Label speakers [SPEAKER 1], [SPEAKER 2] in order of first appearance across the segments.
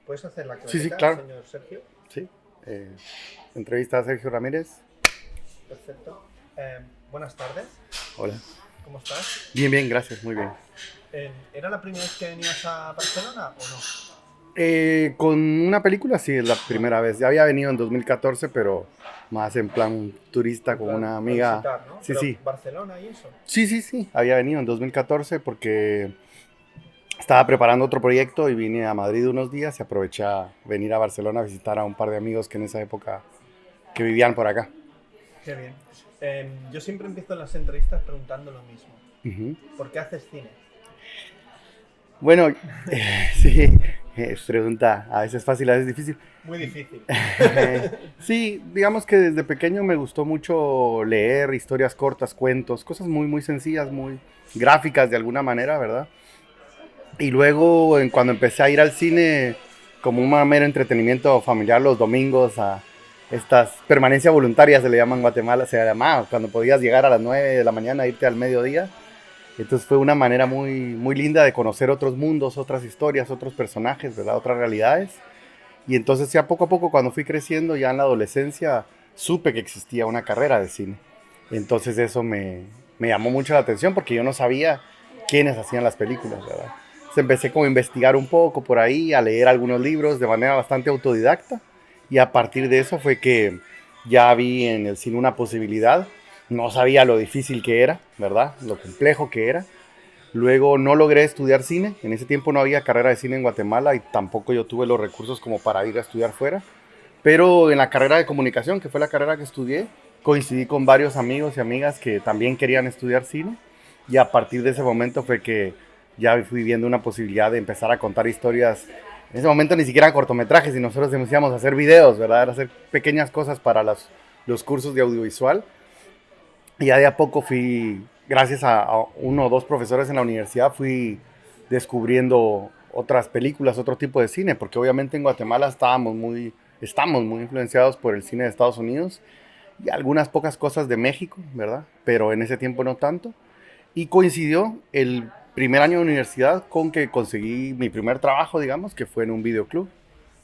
[SPEAKER 1] ¿Puedes hacer la
[SPEAKER 2] Sí, sí,
[SPEAKER 1] claqueta,
[SPEAKER 2] claro.
[SPEAKER 1] señor Sergio?
[SPEAKER 2] Sí. Eh, Entrevista a Sergio Ramírez.
[SPEAKER 1] Perfecto. Buenas tardes,
[SPEAKER 2] Hola.
[SPEAKER 1] ¿cómo estás?
[SPEAKER 2] Bien, bien, gracias, muy bien.
[SPEAKER 1] ¿Era la primera vez que venías a Barcelona o no?
[SPEAKER 2] Con una película, sí, es la
[SPEAKER 1] Vale,
[SPEAKER 2] primera vez. Ya había venido en 2014, pero más en plan turista
[SPEAKER 1] en
[SPEAKER 2] con
[SPEAKER 1] plan,
[SPEAKER 2] una
[SPEAKER 1] a
[SPEAKER 2] amiga.
[SPEAKER 1] visitar, ¿no?
[SPEAKER 2] Sí,
[SPEAKER 1] Pero
[SPEAKER 2] sí.
[SPEAKER 1] Barcelona y eso.
[SPEAKER 2] Sí, sí, sí. Había venido en 2014 porque estaba preparando otro proyecto y vine a Madrid unos días y aproveché a venir a Barcelona a visitar a un par de amigos que en esa época que vivían por acá.
[SPEAKER 1] Qué bien. Yo siempre empiezo las entrevistas preguntando lo mismo.
[SPEAKER 2] Ujú.
[SPEAKER 1] ¿Por qué haces cine?
[SPEAKER 2] Bueno, sí, es pregunta a veces fácil, a veces difícil.
[SPEAKER 1] Muy difícil.
[SPEAKER 2] Sí, digamos que desde pequeño me gustó mucho leer historias cortas, cuentos, cosas muy, muy sencillas, muy gráficas de alguna manera, ¿verdad? Y luego, cuando empecé a ir al cine como un mero entretenimiento familiar los domingos, a estas permanencia voluntaria se le llama en Guatemala, se llamaba cuando podías llegar a las 9 de la mañana e irte al mediodía. Entonces fue una manera muy, muy linda de conocer otros mundos, otras historias, otros personajes, ¿verdad? Otras realidades. Y entonces ya poco a poco cuando fui creciendo, ya en la adolescencia, supe que existía una carrera de cine. Entonces eso me llamó mucho la atención porque yo no sabía quiénes hacían las películas, ¿verdad? Entonces empecé como a investigar un poco por ahí, a leer algunos libros de manera bastante autodidacta. Y a partir de eso fue que ya vi en el cine una posibilidad. No sabía lo difícil que era, ¿verdad? Lo complejo que era. Luego no logré estudiar cine. En ese tiempo no había carrera de cine en Guatemala y tampoco yo tuve los recursos como para ir a estudiar fuera. Pero en la carrera de comunicación, que fue la carrera que estudié, coincidí con varios amigos y amigas que también querían estudiar cine. Y a partir de ese momento fue que ya fui viendo una posibilidad de empezar a contar historias. En ese momento ni siquiera cortometrajes, y nosotros decíamos hacer videos, ¿verdad? Era hacer pequeñas cosas para los cursos de audiovisual. Y ya de a poco fui, gracias a uno o dos profesores en la universidad, fui descubriendo otras películas, otro tipo de cine, porque obviamente en Guatemala estamos muy influenciados por el cine de Estados Unidos y algunas pocas cosas de México, ¿verdad? Pero en ese tiempo no tanto. Y coincidió el primer año de universidad con que conseguí mi primer trabajo, digamos, que fue en un videoclub.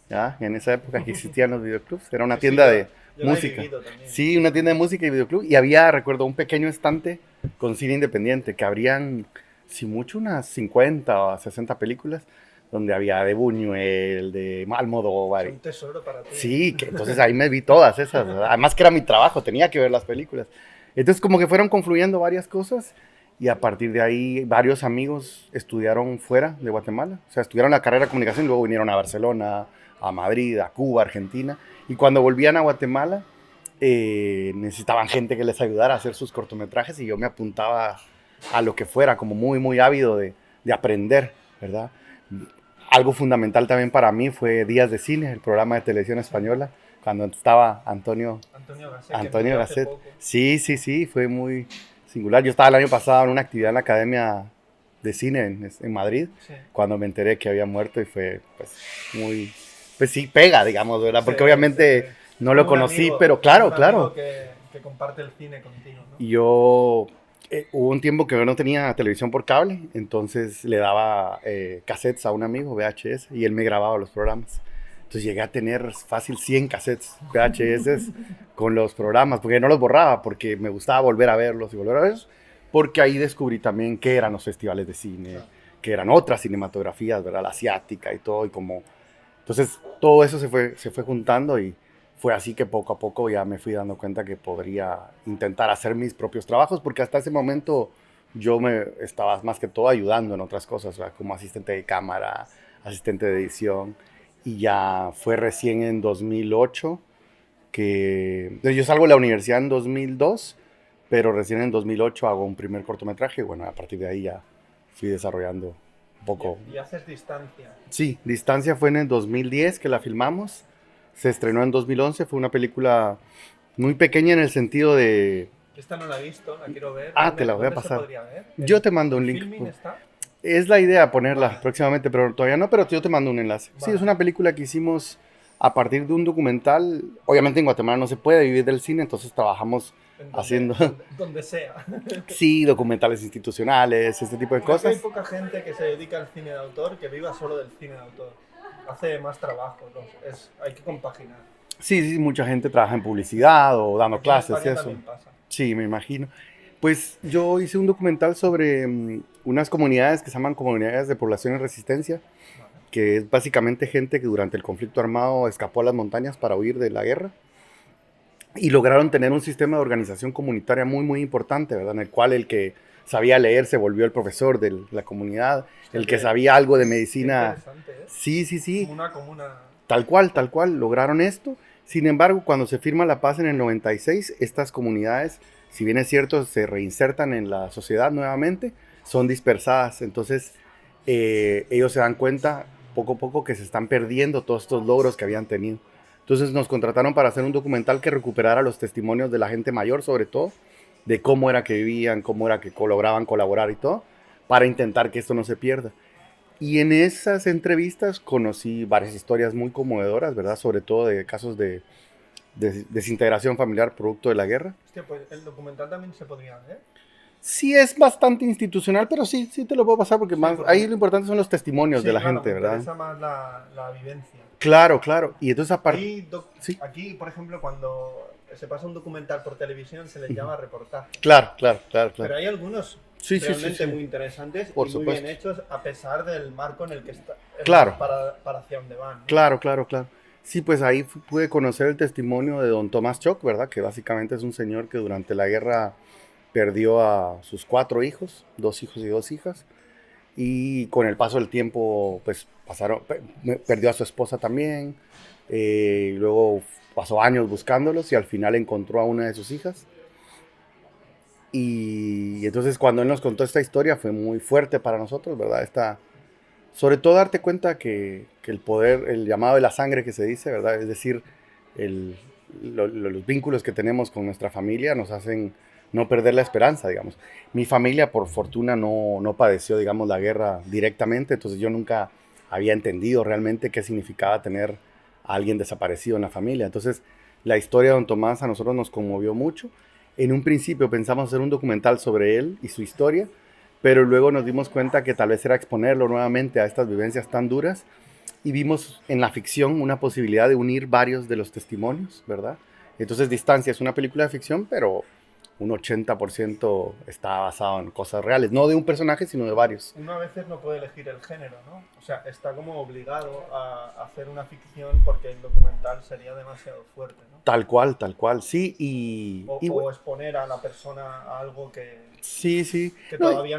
[SPEAKER 2] ¿Ya? En esa época que existían los videoclubs, era una
[SPEAKER 1] Sí, sí,
[SPEAKER 2] tienda de
[SPEAKER 1] yo la he
[SPEAKER 2] música.
[SPEAKER 1] vivido también.
[SPEAKER 2] Sí, una tienda de música y videoclub. Y había, recuerdo, un pequeño estante con cine independiente, que habrían, si mucho, unas 50 o 60 películas, donde había de Buñuel, de
[SPEAKER 1] Es
[SPEAKER 2] Almodóvar.
[SPEAKER 1] un tesoro para ti, ¿eh?
[SPEAKER 2] Sí, que entonces ahí me vi todas esas, ¿verdad? Además que era mi trabajo, tenía que ver las películas. Entonces como que fueron confluyendo varias cosas y a partir de ahí varios amigos estudiaron fuera de Guatemala. O sea, estudiaron la carrera de comunicación y luego vinieron a Barcelona, a Madrid, a Cuba, Argentina. Y cuando volvían a Guatemala necesitaban gente que les ayudara a hacer sus cortometrajes y yo me apuntaba a lo que fuera, como muy, muy ávido de aprender, ¿verdad? Algo fundamental también para mí fue Días de Cine, el programa de televisión española, cuando estaba
[SPEAKER 1] Antonio Gasset, que
[SPEAKER 2] Antonio
[SPEAKER 1] murió hace
[SPEAKER 2] Gasset.
[SPEAKER 1] poco.
[SPEAKER 2] Sí, sí, sí, fue muy singular. Yo estaba el año pasado en una actividad en la Academia de Cine en Madrid,
[SPEAKER 1] Sí,
[SPEAKER 2] cuando me enteré que había muerto y fue pues muy, pues sí, pega, digamos, ¿verdad?
[SPEAKER 1] se
[SPEAKER 2] Porque
[SPEAKER 1] ve, se
[SPEAKER 2] obviamente
[SPEAKER 1] ve.
[SPEAKER 2] no lo conocí, pero claro,
[SPEAKER 1] Como un
[SPEAKER 2] claro.
[SPEAKER 1] amigo que comparte el cine contigo, ¿no?
[SPEAKER 2] Y yo, hubo un tiempo que yo no tenía televisión por cable, entonces le daba cassettes a un amigo, VHS, y él me grababa los programas. Entonces llegué a tener fácil 100 cassettes VHS con los programas, porque no los borraba, porque me gustaba volver a verlos y volver a verlos, porque ahí descubrí también qué eran los festivales de cine,
[SPEAKER 1] Claro.
[SPEAKER 2] que eran otras cinematografías, ¿verdad? La asiática y todo, y como entonces todo eso se fue juntando y fue así que poco a poco ya me fui dando cuenta que podría intentar hacer mis propios trabajos, porque hasta ese momento yo me estaba más que todo ayudando en otras cosas, ¿verdad? Como asistente de cámara, asistente de edición, y ya fue recién en 2008 que yo salgo de la universidad en 2002, pero recién en 2008 hago un primer cortometraje y bueno, a partir de ahí ya fui desarrollando un poco.
[SPEAKER 1] Y haces distancia.
[SPEAKER 2] Sí, Distancia fue en el 2010 que la filmamos. Se estrenó en 2011. Fue una película muy pequeña en el sentido de...
[SPEAKER 1] Esta no la he visto, la quiero ver.
[SPEAKER 2] Ah, te la voy a
[SPEAKER 1] ¿Dónde se
[SPEAKER 2] pasar.
[SPEAKER 1] podría ver?
[SPEAKER 2] Yo te mando
[SPEAKER 1] En
[SPEAKER 2] un link.
[SPEAKER 1] Filmin está?
[SPEAKER 2] Es la idea ponerla
[SPEAKER 1] Vale,
[SPEAKER 2] próximamente, pero todavía no, pero yo te mando un enlace. Sí, es
[SPEAKER 1] vale.
[SPEAKER 2] una película que hicimos a partir de un documental. Obviamente en Guatemala no se puede vivir del cine, entonces trabajamos
[SPEAKER 1] En
[SPEAKER 2] haciendo,
[SPEAKER 1] donde sea.
[SPEAKER 2] sí, documentales institucionales, este tipo de
[SPEAKER 1] Creo que hay
[SPEAKER 2] cosas.
[SPEAKER 1] poca gente que se dedica al cine de autor que viva solo del cine de autor. hace más trabajo, ¿no? Hay que compaginar.
[SPEAKER 2] Sí, sí, mucha gente trabaja en publicidad o dando
[SPEAKER 1] Aquí en
[SPEAKER 2] clases y
[SPEAKER 1] España
[SPEAKER 2] eso.
[SPEAKER 1] también pasa.
[SPEAKER 2] Sí, me imagino. Pues yo hice un documental sobre unas comunidades que se llaman comunidades de población en resistencia,
[SPEAKER 1] Vale.
[SPEAKER 2] que es básicamente gente que durante el conflicto armado escapó a las montañas para huir de la guerra y lograron tener un sistema de organización comunitaria muy, muy importante, ¿verdad? En el cual el que sabía leer se volvió el profesor de la comunidad,
[SPEAKER 1] Hostia,
[SPEAKER 2] el que sabía algo de
[SPEAKER 1] qué
[SPEAKER 2] medicina.
[SPEAKER 1] interesante, ¿eh?
[SPEAKER 2] Sí, sí, sí,
[SPEAKER 1] Como una comuna.
[SPEAKER 2] tal cual, lograron esto. Sin embargo, cuando se firma la paz en el 96, estas comunidades, si bien es cierto, se reinsertan en la sociedad nuevamente, son dispersadas. Entonces, ellos se dan cuenta poco a poco que se están perdiendo todos estos logros que habían tenido. Entonces nos contrataron para hacer un documental que recuperara los testimonios de la gente mayor, sobre todo, de cómo era que vivían, cómo era que lograban colaborar y todo, para intentar que esto no se pierda. Y en esas entrevistas conocí varias historias muy conmovedoras, ¿verdad? Sobre todo de casos de desintegración familiar producto de la guerra.
[SPEAKER 1] Hostia, pues el documental también se podría ver.
[SPEAKER 2] Sí es bastante institucional, pero sí, sí te lo puedo pasar porque
[SPEAKER 1] Sí,
[SPEAKER 2] más,
[SPEAKER 1] porque
[SPEAKER 2] ahí lo importante son los testimonios de
[SPEAKER 1] sí,
[SPEAKER 2] la
[SPEAKER 1] claro,
[SPEAKER 2] gente,
[SPEAKER 1] me
[SPEAKER 2] ¿verdad?
[SPEAKER 1] interesa más la vivencia.
[SPEAKER 2] Claro, claro. Y entonces aparte,
[SPEAKER 1] Hay
[SPEAKER 2] sí,
[SPEAKER 1] aquí, por ejemplo, cuando se pasa un documental por televisión se les llama reportaje.
[SPEAKER 2] claro, claro, claro, claro.
[SPEAKER 1] Pero hay algunos
[SPEAKER 2] Sí, sí, sí,
[SPEAKER 1] realmente
[SPEAKER 2] sí.
[SPEAKER 1] muy interesantes
[SPEAKER 2] Por
[SPEAKER 1] y muy bien
[SPEAKER 2] supuesto.
[SPEAKER 1] hechos a pesar del marco en el que está,
[SPEAKER 2] Claro,
[SPEAKER 1] para hacia dónde van, ¿no?
[SPEAKER 2] claro, claro, claro. Sí, pues ahí pude conocer el testimonio de don Tomás Choc, ¿verdad? Que básicamente es un señor que durante la guerra perdió a sus 4 hijos, 2 hijos y 2 hijas, y con el paso del tiempo, pues perdió a su esposa también, y luego pasó años buscándolos y al final encontró a una de sus hijas. Y entonces cuando él nos contó esta historia fue muy fuerte para nosotros, ¿verdad? Sobre todo darte cuenta que el poder, el llamado de la sangre que se dice, ¿verdad? Es decir, el, los vínculos que tenemos con nuestra familia nos hacen no perder la esperanza, digamos. Mi familia, por fortuna, no padeció, digamos, la guerra directamente, entonces yo nunca había entendido realmente qué significaba tener a alguien desaparecido en la familia. Entonces, la historia de don Tomás a nosotros nos conmovió mucho. En un principio pensamos hacer un documental sobre él y su historia, pero luego nos dimos cuenta que tal vez era exponerlo nuevamente a estas vivencias tan duras y vimos en la ficción una posibilidad de unir varios de los testimonios, ¿verdad? Entonces Distancia es una película de ficción, pero un 80% está basado en cosas reales, no de un personaje, sino de varios.
[SPEAKER 1] Uno a veces no puede elegir el género, ¿no? O sea, está como obligado a hacer una ficción porque el documental sería demasiado fuerte, ¿no?
[SPEAKER 2] Tal cual, sí,
[SPEAKER 1] O exponer a la persona a algo
[SPEAKER 2] sí, sí,
[SPEAKER 1] que
[SPEAKER 2] no,
[SPEAKER 1] todavía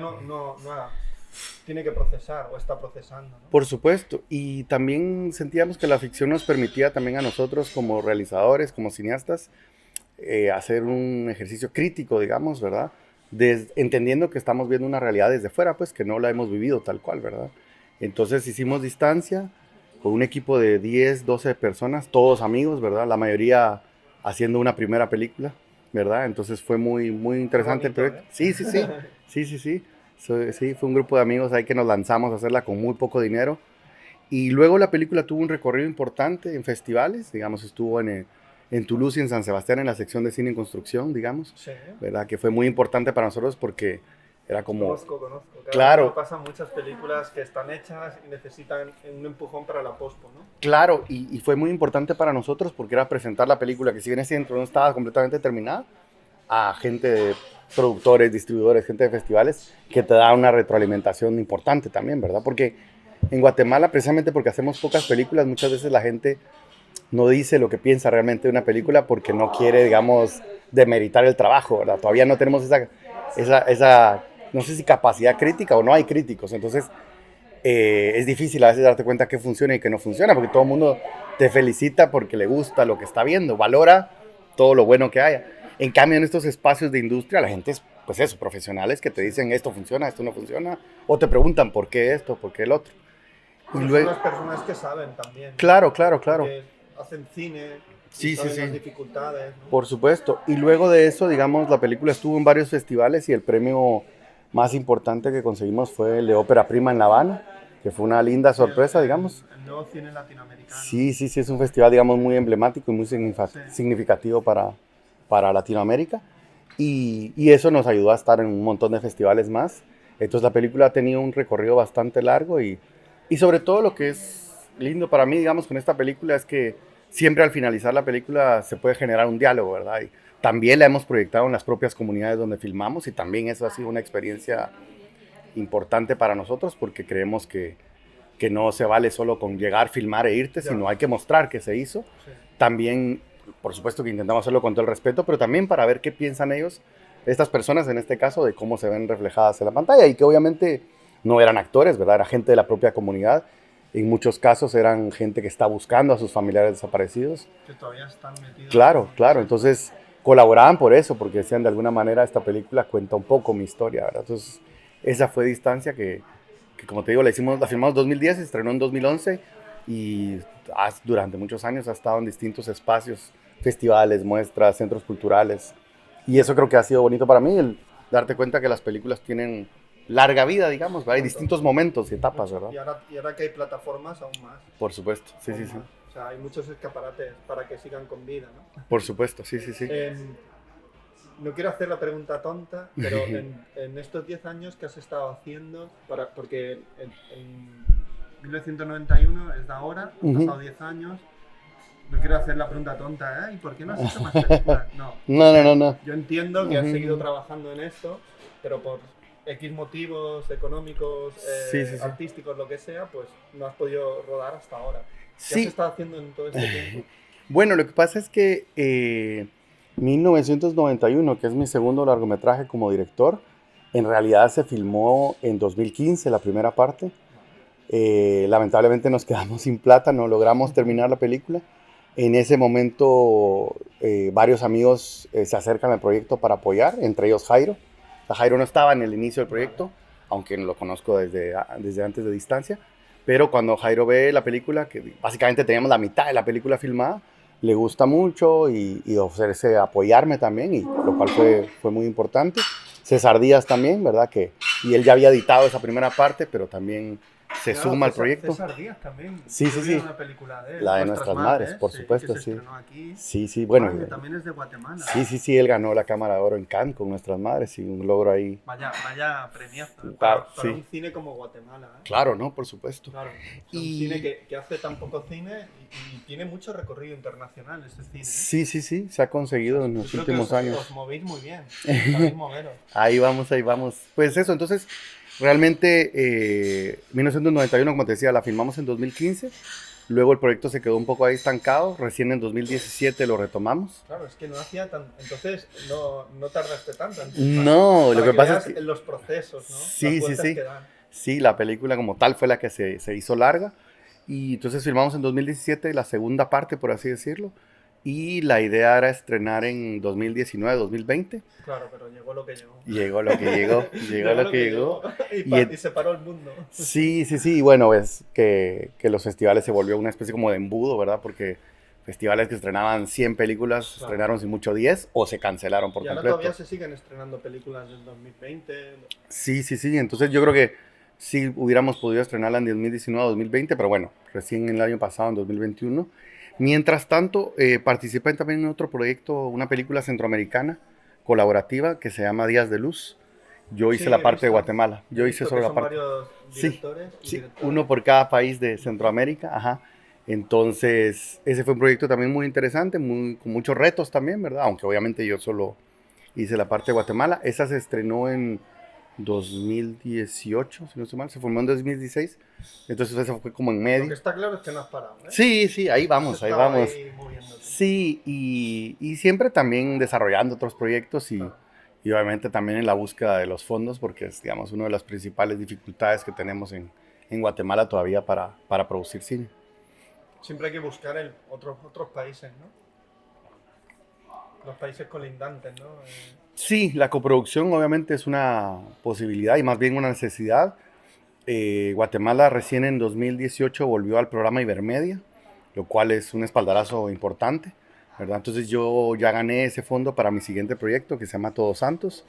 [SPEAKER 1] tiene que procesar o está procesando, ¿no?
[SPEAKER 2] por supuesto, y también sentíamos que la ficción nos permitía también a nosotros como realizadores, como cineastas, hacer un ejercicio crítico, digamos, ¿verdad? Entendiendo que estamos viendo una realidad desde fuera, pues que no la hemos vivido tal cual, ¿verdad? Entonces hicimos Distancia con un equipo de 10, 12 personas, todos amigos, ¿verdad? La mayoría haciendo una primera película, ¿verdad? Entonces fue muy, muy
[SPEAKER 1] Qué
[SPEAKER 2] interesante el
[SPEAKER 1] bonito,
[SPEAKER 2] proyecto.
[SPEAKER 1] ¿eh?
[SPEAKER 2] Sí, sí, sí, sí, sí, sí. Sí, fue un grupo de amigos ahí que nos lanzamos a hacerla con muy poco dinero. Y luego la película tuvo un recorrido importante en festivales, digamos, estuvo en Toulouse y en San Sebastián en la sección de cine en construcción, digamos,
[SPEAKER 1] Sí.
[SPEAKER 2] ¿verdad? Que fue muy importante para nosotros porque era como,
[SPEAKER 1] Conozco. Cada año
[SPEAKER 2] claro,
[SPEAKER 1] pasan muchas películas que están hechas y necesitan un empujón para la pospo, ¿no?
[SPEAKER 2] claro, y fue muy importante para nosotros porque era presentar la película que si bien es cierto no estaba completamente terminada, a gente de productores, distribuidores, gente de festivales, que te da una retroalimentación importante también, ¿verdad? Porque en Guatemala, precisamente porque hacemos pocas películas, muchas veces la gente no dice lo que piensa realmente de una película porque no quiere, digamos, demeritar el trabajo, ¿verdad? Todavía no tenemos esa no sé si capacidad crítica o no hay críticos, entonces es difícil a veces darte cuenta que funciona y que no funciona, porque todo el mundo te felicita porque le gusta lo que está viendo, valora todo lo bueno que haya. En cambio, en estos espacios de industria, la gente es, pues eso, profesionales que te dicen esto funciona, esto no funciona, o te preguntan por qué esto, por qué el otro. Y
[SPEAKER 1] Pero son
[SPEAKER 2] luego,
[SPEAKER 1] las personas que saben también, ¿no?
[SPEAKER 2] claro, claro, claro.
[SPEAKER 1] Porque hacen cine y
[SPEAKER 2] Sí, sí,
[SPEAKER 1] saben las
[SPEAKER 2] sí.
[SPEAKER 1] dificultades, ¿no?
[SPEAKER 2] Por supuesto. Y luego de eso, digamos, la película estuvo en varios festivales y el premio más importante que conseguimos fue el de Ópera Prima en La Habana, que fue una linda sorpresa, digamos.
[SPEAKER 1] El nuevo cine latinoamericano.
[SPEAKER 2] Sí, sí, sí, es un festival, digamos, muy emblemático y muy
[SPEAKER 1] Sí.
[SPEAKER 2] significativo para Latinoamérica. Y eso nos ayudó a estar en un montón de festivales más. Entonces la película ha tenido un recorrido bastante largo y sobre todo lo que es lindo para mí, digamos, con esta película es que siempre al finalizar la película se puede generar un diálogo, ¿verdad? Y también la hemos proyectado en las propias comunidades donde filmamos y también eso ha sido una experiencia importante para nosotros porque creemos que no se vale solo con llegar, filmar e irte,
[SPEAKER 1] Ya.
[SPEAKER 2] sino hay que mostrar que se hizo.
[SPEAKER 1] Sí.
[SPEAKER 2] También, por supuesto que intentamos hacerlo con todo el respeto, pero también para ver qué piensan ellos, estas personas en este caso, de cómo se ven reflejadas en la pantalla y que obviamente no eran actores, ¿verdad? Era gente de la propia comunidad. En muchos casos eran gente que está buscando a sus familiares desaparecidos.
[SPEAKER 1] Que todavía están metidos.
[SPEAKER 2] Claro, claro. Entonces colaboraban por eso, porque decían de alguna manera esta película cuenta un poco mi historia, ¿verdad? Entonces esa fue Distancia que como te digo, la filmamos en 2010, se estrenó en 2011 y durante muchos años ha estado en distintos espacios, festivales, muestras, centros culturales. Y eso creo que ha sido bonito para mí, el darte cuenta que las películas tienen larga vida, digamos, ¿verdad? Hay distintos momentos y etapas, ¿verdad?
[SPEAKER 1] Y ahora que hay plataformas, aún más.
[SPEAKER 2] Por supuesto, sí,
[SPEAKER 1] Aún
[SPEAKER 2] sí, sí.
[SPEAKER 1] más. O sea, hay muchos escaparates para que sigan con vida, ¿no?
[SPEAKER 2] Por supuesto, sí, sí, sí.
[SPEAKER 1] No quiero hacer la pregunta tonta, pero en estos 10 años que has estado haciendo, porque en 1991 es de ahora, han pasado 10 años, no quiero hacer la pregunta tonta, ¿eh? ¿Y por qué no has hecho más películas? No.
[SPEAKER 2] No.
[SPEAKER 1] Yo entiendo que has seguido trabajando en esto, pero por X motivos económicos,
[SPEAKER 2] Sí, sí, sí.
[SPEAKER 1] artísticos, lo que sea, pues no has podido rodar hasta ahora. ¿Qué has
[SPEAKER 2] Sí.
[SPEAKER 1] estado haciendo en todo este tiempo?
[SPEAKER 2] Bueno, lo que pasa es que 1991, que es mi segundo largometraje como director, en realidad se filmó en 2015 la primera parte. Lamentablemente nos quedamos sin plata, no logramos terminar la película. En ese momento varios amigos se acercan al proyecto para apoyar, entre ellos Jairo. Jairo no estaba en el inicio del proyecto, aunque lo conozco desde antes de Distancia, pero cuando Jairo ve la película, que básicamente teníamos la mitad de la película filmada, le gusta mucho y ofrece apoyarme también, y lo cual fue muy importante. César Díaz también, ¿verdad? Y él ya había editado esa primera parte, pero también se suma al proyecto.
[SPEAKER 1] César Díaz también.
[SPEAKER 2] Sí, sí, sí.
[SPEAKER 1] Una película de él,
[SPEAKER 2] la de Nuestras Madres, por supuesto,
[SPEAKER 1] que se
[SPEAKER 2] sí.
[SPEAKER 1] estrenó aquí.
[SPEAKER 2] Sí, bueno.
[SPEAKER 1] Que también es de Guatemala.
[SPEAKER 2] Sí, él ganó la Cámara de Oro en Cannes con Nuestras Madres y un logro ahí.
[SPEAKER 1] Vaya premiazo.
[SPEAKER 2] Claro,
[SPEAKER 1] para un cine como Guatemala.
[SPEAKER 2] Claro, ¿no? Por supuesto.
[SPEAKER 1] Claro. Un cine que hace tan poco cine y tiene mucho recorrido internacional este cine.
[SPEAKER 2] Sí, se ha conseguido en los últimos años.
[SPEAKER 1] Os movéis muy bien. Sabéis moveros.
[SPEAKER 2] Ahí vamos. Pues eso, entonces, realmente 1991, como te decía, la filmamos en 2015. Luego el proyecto se quedó un poco ahí estancado. Recién en 2017 lo retomamos.
[SPEAKER 1] Claro, es que no hacía tan... Entonces no tardaste tanto.
[SPEAKER 2] No, lo que pasa es que...
[SPEAKER 1] En los procesos, ¿no?
[SPEAKER 2] Sí. Sí, la película como tal fue la que se hizo larga. Y entonces filmamos en 2017 la segunda parte, por así decirlo. Y la idea era estrenar en 2019, 2020.
[SPEAKER 1] Claro, pero llegó lo que llegó.
[SPEAKER 2] Llegó lo que llegó.
[SPEAKER 1] Y se paró el mundo.
[SPEAKER 2] Sí. Y bueno, es que los festivales se volvió una especie como de embudo, ¿verdad? Porque festivales que estrenaban 100 películas, estrenaron sin mucho 10 o se cancelaron por completo.
[SPEAKER 1] Y ahora todavía se siguen estrenando películas del 2020.
[SPEAKER 2] Sí. Entonces yo creo que sí hubiéramos podido estrenarla en 2019 o 2020, pero bueno, recién el año pasado, en 2021. Mientras tanto, participé también en otro proyecto, una película centroamericana colaborativa que se llama Días de Luz. Yo hice la parte de Guatemala. Yo hice solo la parte.
[SPEAKER 1] Varios directores
[SPEAKER 2] sí, uno por cada país de Centroamérica. Ajá. Entonces, ese fue un proyecto también muy interesante, con muchos retos también, ¿verdad? Aunque obviamente yo solo hice la parte de Guatemala. Esa se estrenó en 2018, si no estoy mal, se formó en 2016, entonces eso fue como en medio.
[SPEAKER 1] Lo que está claro es que no has parado, ¿eh?
[SPEAKER 2] Sí, ahí vamos. Sí, y siempre también desarrollando otros proyectos y obviamente también en la búsqueda de los fondos, porque es, digamos, una de las principales dificultades que tenemos en Guatemala todavía para producir cine.
[SPEAKER 1] Siempre hay que buscar otros países, ¿no? Los países colindantes, ¿no?
[SPEAKER 2] Sí, la coproducción obviamente es una posibilidad y más bien una necesidad. Guatemala recién en 2018 volvió al programa Ibermedia, lo cual es un espaldarazo importante, ¿verdad? Entonces yo ya gané ese fondo para mi siguiente proyecto que se llama Todos Santos.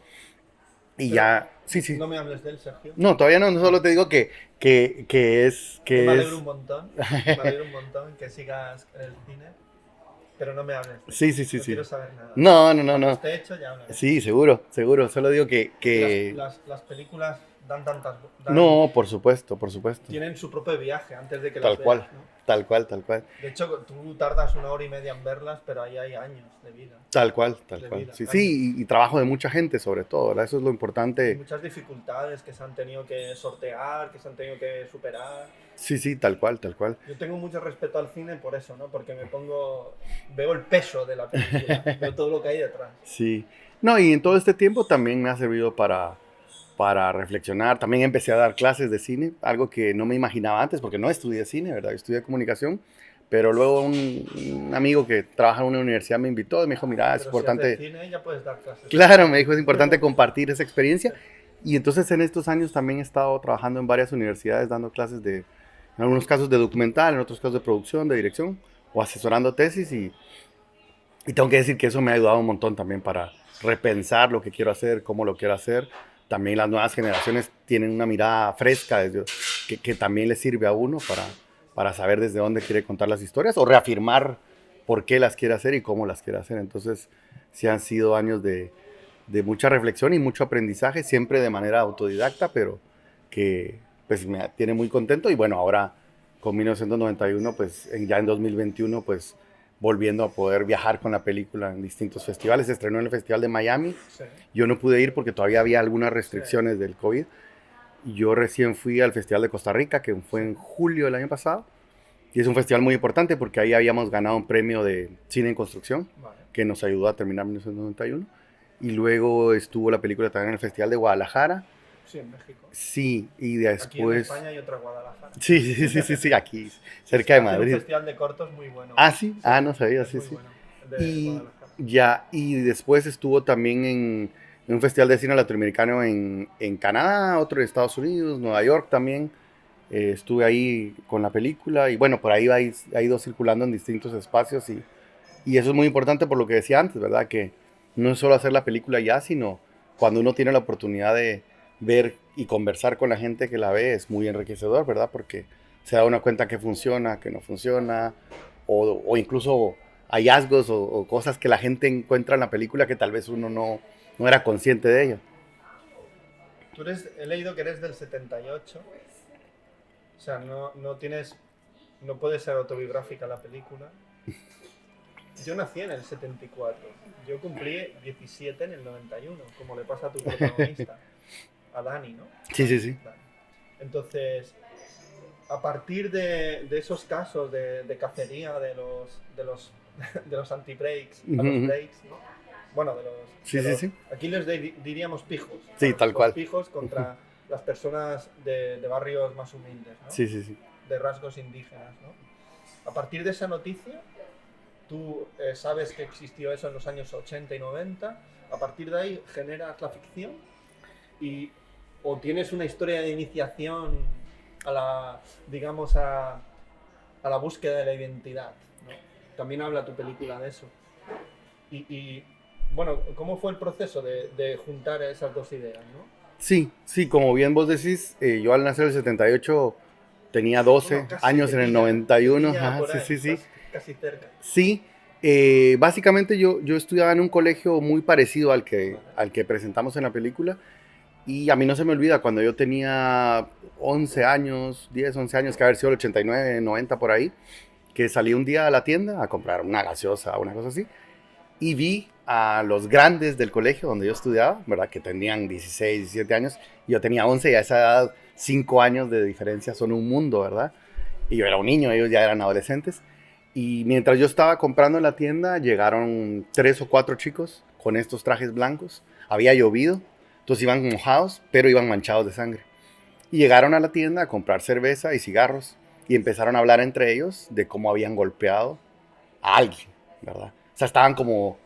[SPEAKER 2] Y pero ya, sí.
[SPEAKER 1] No me hables de él, Sergio.
[SPEAKER 2] No, todavía no, solo te digo que es...
[SPEAKER 1] me alegro un montón, que sigas en el cine. Pero no me hables.
[SPEAKER 2] Sí.
[SPEAKER 1] No quiero saber nada.
[SPEAKER 2] No.
[SPEAKER 1] Cuando esté hecho ya hablaré.
[SPEAKER 2] Sí, seguro. Solo digo que...
[SPEAKER 1] Las películas
[SPEAKER 2] No, por supuesto, por supuesto.
[SPEAKER 1] Tienen su propio viaje antes de que
[SPEAKER 2] Tal
[SPEAKER 1] las
[SPEAKER 2] cual,
[SPEAKER 1] veas, ¿no?
[SPEAKER 2] tal cual, tal cual.
[SPEAKER 1] De hecho, tú tardas 1 hora y media en verlas, pero ahí hay años de vida.
[SPEAKER 2] Tal cual, tal
[SPEAKER 1] De
[SPEAKER 2] cual.
[SPEAKER 1] vida,
[SPEAKER 2] Sí,
[SPEAKER 1] años.
[SPEAKER 2] sí, y trabajo de mucha gente sobre todo, ¿verdad? Eso es lo
[SPEAKER 1] Y
[SPEAKER 2] importante.
[SPEAKER 1] muchas dificultades que se han tenido que sortear, que se han tenido que superar.
[SPEAKER 2] Sí, sí, tal cual, tal cual.
[SPEAKER 1] Yo tengo mucho respeto al cine por eso, ¿no? Porque veo el peso de la película, veo todo lo que hay detrás.
[SPEAKER 2] Sí. No, y en todo este tiempo también me ha servido para reflexionar. También empecé a dar clases de cine, algo que no me imaginaba antes, porque no estudié cine, ¿verdad? Yo estudié comunicación, pero luego un amigo que trabaja en una universidad me invitó y me dijo, mira, es
[SPEAKER 1] Pero si haces
[SPEAKER 2] importante,
[SPEAKER 1] cine ya puedes dar clases.
[SPEAKER 2] claro, me dijo, es importante compartir esa experiencia. Y entonces en estos años también he estado trabajando en varias universidades dando clases en algunos casos de documental, en otros casos de producción, de dirección, o asesorando tesis y tengo que decir que eso me ha ayudado un montón también para repensar lo que quiero hacer, cómo lo quiero hacer. También las nuevas generaciones tienen una mirada fresca que también le sirve a uno para saber desde dónde quiere contar las historias o reafirmar por qué las quiere hacer y cómo las quiere hacer. Entonces, sí han sido años de mucha reflexión y mucho aprendizaje, siempre de manera autodidacta, pero que pues me tiene muy contento. Y bueno, ahora con 1991, pues ya en 2021, pues volviendo a poder viajar con la película en distintos festivales. Se estrenó en el Festival de Miami.
[SPEAKER 1] Sí.
[SPEAKER 2] Yo no pude ir porque todavía había algunas restricciones
[SPEAKER 1] Sí.
[SPEAKER 2] del COVID. Yo recién fui al Festival de Costa Rica, que fue en julio del año pasado. Y es un festival muy importante porque ahí habíamos ganado un premio de cine en construcción,
[SPEAKER 1] Vale.
[SPEAKER 2] que nos ayudó a terminar 1991. Y luego estuvo la película también en el Festival de Guadalajara.
[SPEAKER 1] Sí, en México.
[SPEAKER 2] Sí, y
[SPEAKER 1] Aquí en
[SPEAKER 2] después...
[SPEAKER 1] España hay otra Guadalajara.
[SPEAKER 2] Sí, aquí, cerca de
[SPEAKER 1] Hacen
[SPEAKER 2] Madrid.
[SPEAKER 1] un festival de cortos muy bueno.
[SPEAKER 2] Ah, sí, no sabía,
[SPEAKER 1] Es
[SPEAKER 2] sí,
[SPEAKER 1] muy
[SPEAKER 2] sí.
[SPEAKER 1] bueno, de
[SPEAKER 2] Y
[SPEAKER 1] Guadalajara.
[SPEAKER 2] ya, y después estuvo también en un festival de cine latinoamericano en Canadá, otro en Estados Unidos, Nueva York también. Estuve ahí con la película y bueno, por ahí ha ido circulando en distintos espacios y eso es muy importante por lo que decía antes, ¿verdad? Que no es solo hacer la película ya, sino cuando uno tiene la oportunidad de ver y conversar con la gente que la ve, es muy enriquecedor, ¿verdad? Porque se da una cuenta que funciona, que no funciona, o incluso hallazgos o cosas que la gente encuentra en la película que tal vez uno no era consciente de ello.
[SPEAKER 1] He leído que eres del 78, o sea, no puede ser autobiográfica la película. Yo nací en el 74, yo cumplí 17 en el 91, como le pasa a tu protagonista, a Dani, ¿no?
[SPEAKER 2] Sí, sí, sí.
[SPEAKER 1] Dani. Entonces, a partir de esos casos de cacería de los anti-breaks, a los breaks, ¿no? Bueno,
[SPEAKER 2] Sí, sí.
[SPEAKER 1] aquí diríamos pijos.
[SPEAKER 2] Sí,
[SPEAKER 1] ¿no?
[SPEAKER 2] tal
[SPEAKER 1] Los
[SPEAKER 2] cual.
[SPEAKER 1] pijos contra las personas de barrios más humildes, ¿no?
[SPEAKER 2] Sí, sí, sí.
[SPEAKER 1] De rasgos indígenas, ¿no? A partir de esa noticia, tú sabes que existió eso en los años 80 y 90, a partir de ahí generas la ficción o tienes una historia de iniciación a la búsqueda de la identidad, ¿no? También habla tu película de eso. Bueno, ¿cómo fue el proceso de juntar esas dos ideas, no?
[SPEAKER 2] Sí, como bien vos decís, yo al nacer en el 78 tenía 12 años en el 91. Sí.
[SPEAKER 1] Casi cerca.
[SPEAKER 2] Sí, básicamente yo estudiaba en un colegio muy parecido al que presentamos en la película. Y a mí no se me olvida cuando yo tenía 11 años, 10, 11 años, que haber sido el 89, 90 por ahí, que salí un día a la tienda a comprar una gaseosa o una cosa así, y vi a los grandes del colegio donde yo estudiaba, ¿verdad? Que tenían 16, 17 años, y yo tenía 11 y a esa edad 5 años de diferencia son un mundo, ¿verdad? Y yo era un niño, ellos ya eran adolescentes. Y mientras yo estaba comprando en la tienda, llegaron 3 o 4 chicos con estos trajes blancos. Había llovido. Entonces iban mojados, pero iban manchados de sangre. Y llegaron a la tienda a comprar cerveza y cigarros y empezaron a hablar entre ellos de cómo habían golpeado a alguien, ¿verdad? O sea, estaban como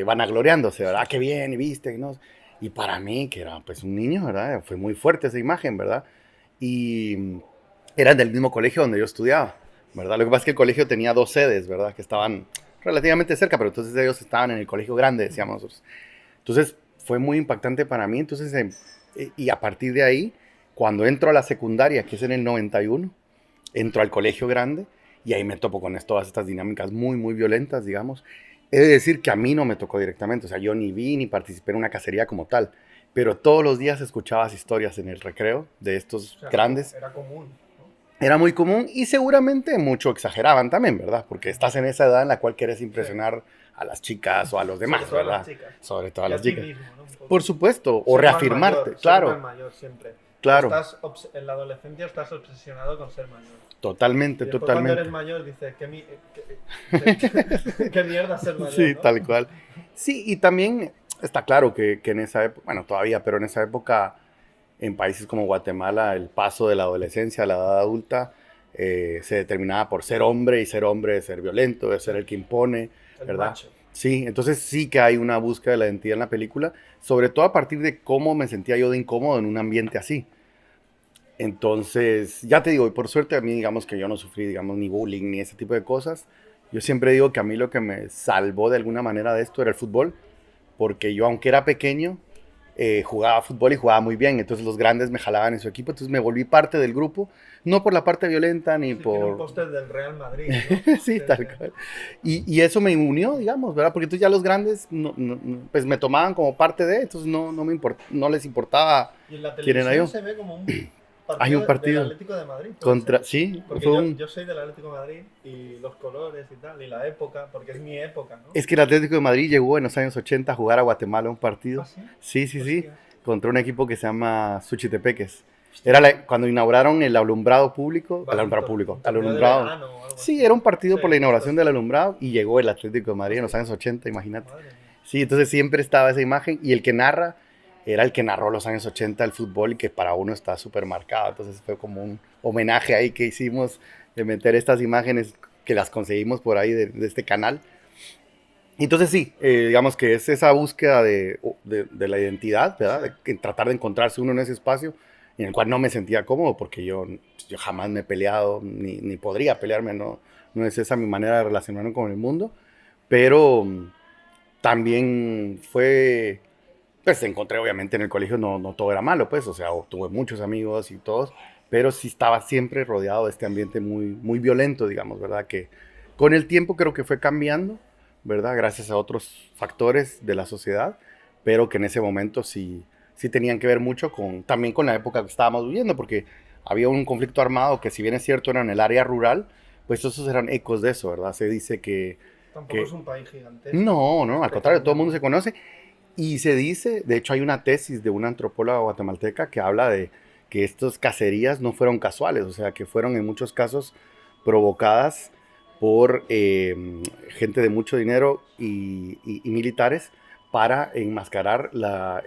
[SPEAKER 2] vanagloriándose, ¿verdad? Qué bien, y viste, ¿no? Y para mí, que era pues un niño, ¿verdad? Fue muy fuerte esa imagen, ¿verdad? Y eran del mismo colegio donde yo estudiaba, ¿verdad? Lo que pasa es que el colegio tenía 2 sedes, ¿verdad? Que estaban relativamente cerca, pero entonces ellos estaban en el colegio grande, decíamos nosotros. Entonces, fue muy impactante para mí. Entonces, y a partir de ahí, cuando entro a la secundaria, que es en el 91, entro al colegio grande y ahí me topo con todas estas dinámicas muy, muy violentas, digamos. He de decir que a mí no me tocó directamente, o sea, yo ni vi ni participé en una cacería como tal, pero todos los días escuchabas historias en el recreo de estos grandes.
[SPEAKER 1] Era común, ¿no?
[SPEAKER 2] Era muy común y seguramente mucho exageraban también, ¿verdad? Porque estás en esa edad en la cual quieres impresionar a las chicas o a los demás, ¿verdad? Sobre todo a las chicas.
[SPEAKER 1] Mismo, ¿no?
[SPEAKER 2] Por supuesto, o reafirmarte,
[SPEAKER 1] mayor,
[SPEAKER 2] claro.
[SPEAKER 1] Ser mayor siempre.
[SPEAKER 2] Claro.
[SPEAKER 1] En la adolescencia estás obsesionado con ser mayor.
[SPEAKER 2] Totalmente, totalmente.
[SPEAKER 1] Cuando eres mayor dices, ¿qué mierda ser mayor?
[SPEAKER 2] Sí,
[SPEAKER 1] ¿no?
[SPEAKER 2] tal cual. Sí, y también está claro que en esa época, bueno, todavía, pero en esa época, en países como Guatemala, el paso de la adolescencia a la edad adulta se determinaba por ser hombre, y ser hombre es ser violento, es ser el que impone, ¿verdad?
[SPEAKER 1] Macho.
[SPEAKER 2] Sí, entonces sí que hay una búsqueda de la identidad en la película, sobre todo a partir de cómo me sentía yo de incómodo en un ambiente así. Entonces, ya te digo, y por suerte a mí, digamos que yo no sufrí, digamos, ni bullying, ni ese tipo de cosas. Yo siempre digo que a mí lo que me salvó de alguna manera de esto era el fútbol, porque yo, aunque era pequeño, jugaba fútbol y jugaba muy bien, entonces los grandes me jalaban en su equipo, entonces me volví parte del grupo, no por la parte violenta ni por...
[SPEAKER 1] Tiene un póster del Real Madrid, ¿no?
[SPEAKER 2] Sí, tal cual. Y eso me unió, digamos, ¿verdad? Porque entonces ya los grandes pues me tomaban como parte de, entonces no les importaba
[SPEAKER 1] y en la
[SPEAKER 2] quién era yo.
[SPEAKER 1] Se ve como un partido,
[SPEAKER 2] hay un partido
[SPEAKER 1] del Atlético de Madrid.
[SPEAKER 2] Sí,
[SPEAKER 1] porque yo soy del Atlético de Madrid y los colores y tal, y la época, porque es mi época, ¿no?
[SPEAKER 2] Es que el Atlético de Madrid llegó en los años 80 a jugar a Guatemala un partido.
[SPEAKER 1] ¿Ah, sí?
[SPEAKER 2] Sí, contra un equipo que se llama Suchitepeques. Era cuando inauguraron el alumbrado público, Sí, era un partido por la inauguración del alumbrado y llegó el Atlético de Madrid en los años 80, imagínate. Sí, entonces siempre estaba esa imagen y el que narra era el que narró los años 80 el fútbol y que para uno está súper marcado. Entonces fue como un homenaje ahí que hicimos de meter estas imágenes que las conseguimos por ahí de este canal. Entonces sí, digamos que es esa búsqueda de la identidad, ¿verdad? De tratar de encontrarse uno en ese espacio en el cual no me sentía cómodo porque yo jamás me he peleado, ni podría pelearme, no es esa mi manera de relacionarme con el mundo, pero también fue, pues encontré obviamente en el colegio, no todo era malo, pues, o sea, tuve muchos amigos y todos, pero sí estaba siempre rodeado de este ambiente muy, muy violento, digamos, ¿verdad? Que con el tiempo creo que fue cambiando, ¿verdad? Gracias a otros factores de la sociedad, pero que en ese momento sí tenían que ver mucho también con la época que estábamos viviendo, porque había un conflicto armado que, si bien es cierto, era en el área rural, pues esos eran ecos de eso, ¿verdad? Se dice que...
[SPEAKER 1] Tampoco es un país gigantesco.
[SPEAKER 2] No, al contrario, todo el mundo se conoce. Y se dice, de hecho hay una tesis de una antropóloga guatemalteca que habla de que estas cacerías no fueron casuales, o sea, que fueron en muchos casos provocadas por gente de mucho dinero y militares para enmascarar la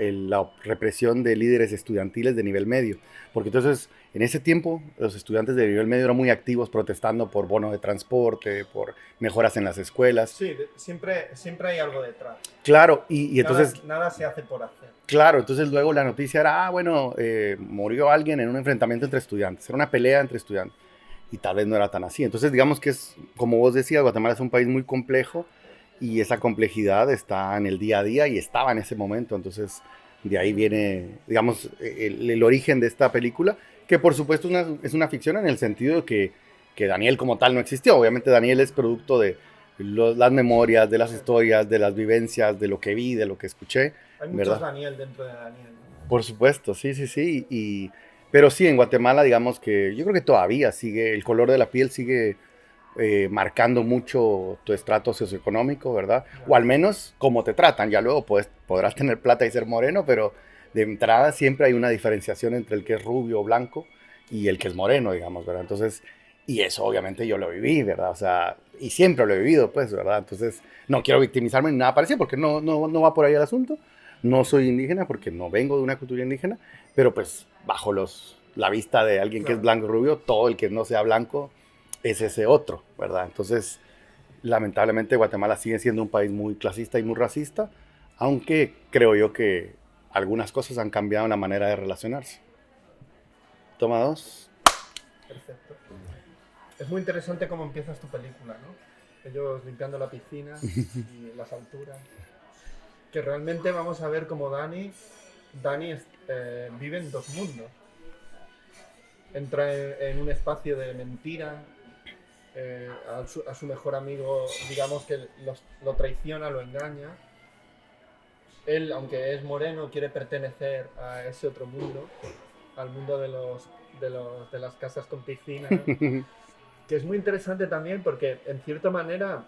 [SPEAKER 2] represión de líderes estudiantiles de nivel medio. Porque entonces, en ese tiempo, los estudiantes de nivel medio eran muy activos protestando por bono de transporte, por mejoras en las escuelas.
[SPEAKER 1] Sí, siempre hay algo detrás.
[SPEAKER 2] Claro, y entonces...
[SPEAKER 1] Nada se hace por hacer.
[SPEAKER 2] Claro, entonces luego la noticia era, murió alguien en un enfrentamiento entre estudiantes, era una pelea entre estudiantes. Y tal vez no era tan así. Entonces, digamos que es, como vos decías, Guatemala es un país muy complejo y esa complejidad está en el día a día y estaba en ese momento. Entonces, de ahí viene, digamos, el origen de esta película, que por supuesto es una ficción en el sentido de que Daniel como tal no existió. Obviamente Daniel es producto de las memorias, de las historias, de las vivencias, de lo que vi, de lo que escuché.
[SPEAKER 1] Hay muchos Daniel dentro de Daniel.
[SPEAKER 2] Por supuesto, sí. Pero sí, en Guatemala, digamos que yo creo que todavía sigue, el color de la piel sigue marcando mucho tu estrato socioeconómico, ¿verdad? O al menos cómo te tratan. Ya luego podrás tener plata y ser moreno, pero de entrada siempre hay una diferenciación entre el que es rubio o blanco y el que es moreno, digamos, ¿verdad? Entonces, y eso obviamente yo lo viví, ¿verdad? O sea, y siempre lo he vivido, pues, ¿verdad? Entonces, no quiero victimizarme ni nada parecido porque no va por ahí el asunto. No soy indígena porque no vengo de una cultura indígena, pero pues bajo la vista de alguien que es blanco y rubio, todo el que no sea blanco es ese otro, ¿verdad? Entonces, lamentablemente Guatemala sigue siendo un país muy clasista y muy racista, aunque creo yo que algunas cosas han cambiado en la manera de relacionarse. Toma 2.
[SPEAKER 1] Perfecto. Es muy interesante cómo empiezas tu película, ¿no? Ellos limpiando la piscina y las alturas. Que realmente vamos a ver cómo Dani vive en dos mundos. Entra en un espacio de mentira, a su mejor amigo, digamos que lo traiciona, lo engaña, él, aunque es moreno, quiere pertenecer a ese otro mundo, al mundo de las casas con piscina, ¿no? Que es muy interesante también porque, en cierta manera,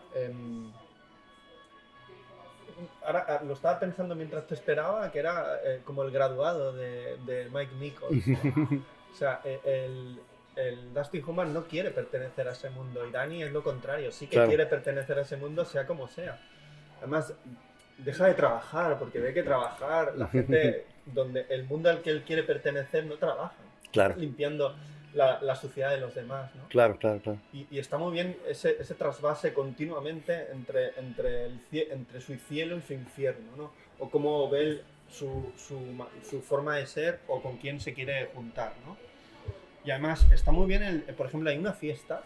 [SPEAKER 1] ahora lo estaba pensando mientras te esperaba, que era como el graduado de Mike Nichols, ¿no? O sea, el Dustin Hoffman no quiere pertenecer a ese mundo y Danny es lo contrario, sí que
[SPEAKER 2] Claro.
[SPEAKER 1] quiere pertenecer a ese mundo sea como sea. Además, deja de trabajar porque ve que trabajar, la gente donde el mundo al que él quiere pertenecer no trabaja,
[SPEAKER 2] Claro.
[SPEAKER 1] limpiando la suciedad de los demás, ¿no?
[SPEAKER 2] Claro, claro, claro.
[SPEAKER 1] Y está muy bien ese trasvase continuamente entre su cielo y su infierno, ¿no? O cómo ve él su forma de ser o con quién se quiere juntar, ¿no? Y además está muy bien, por ejemplo, hay una fiesta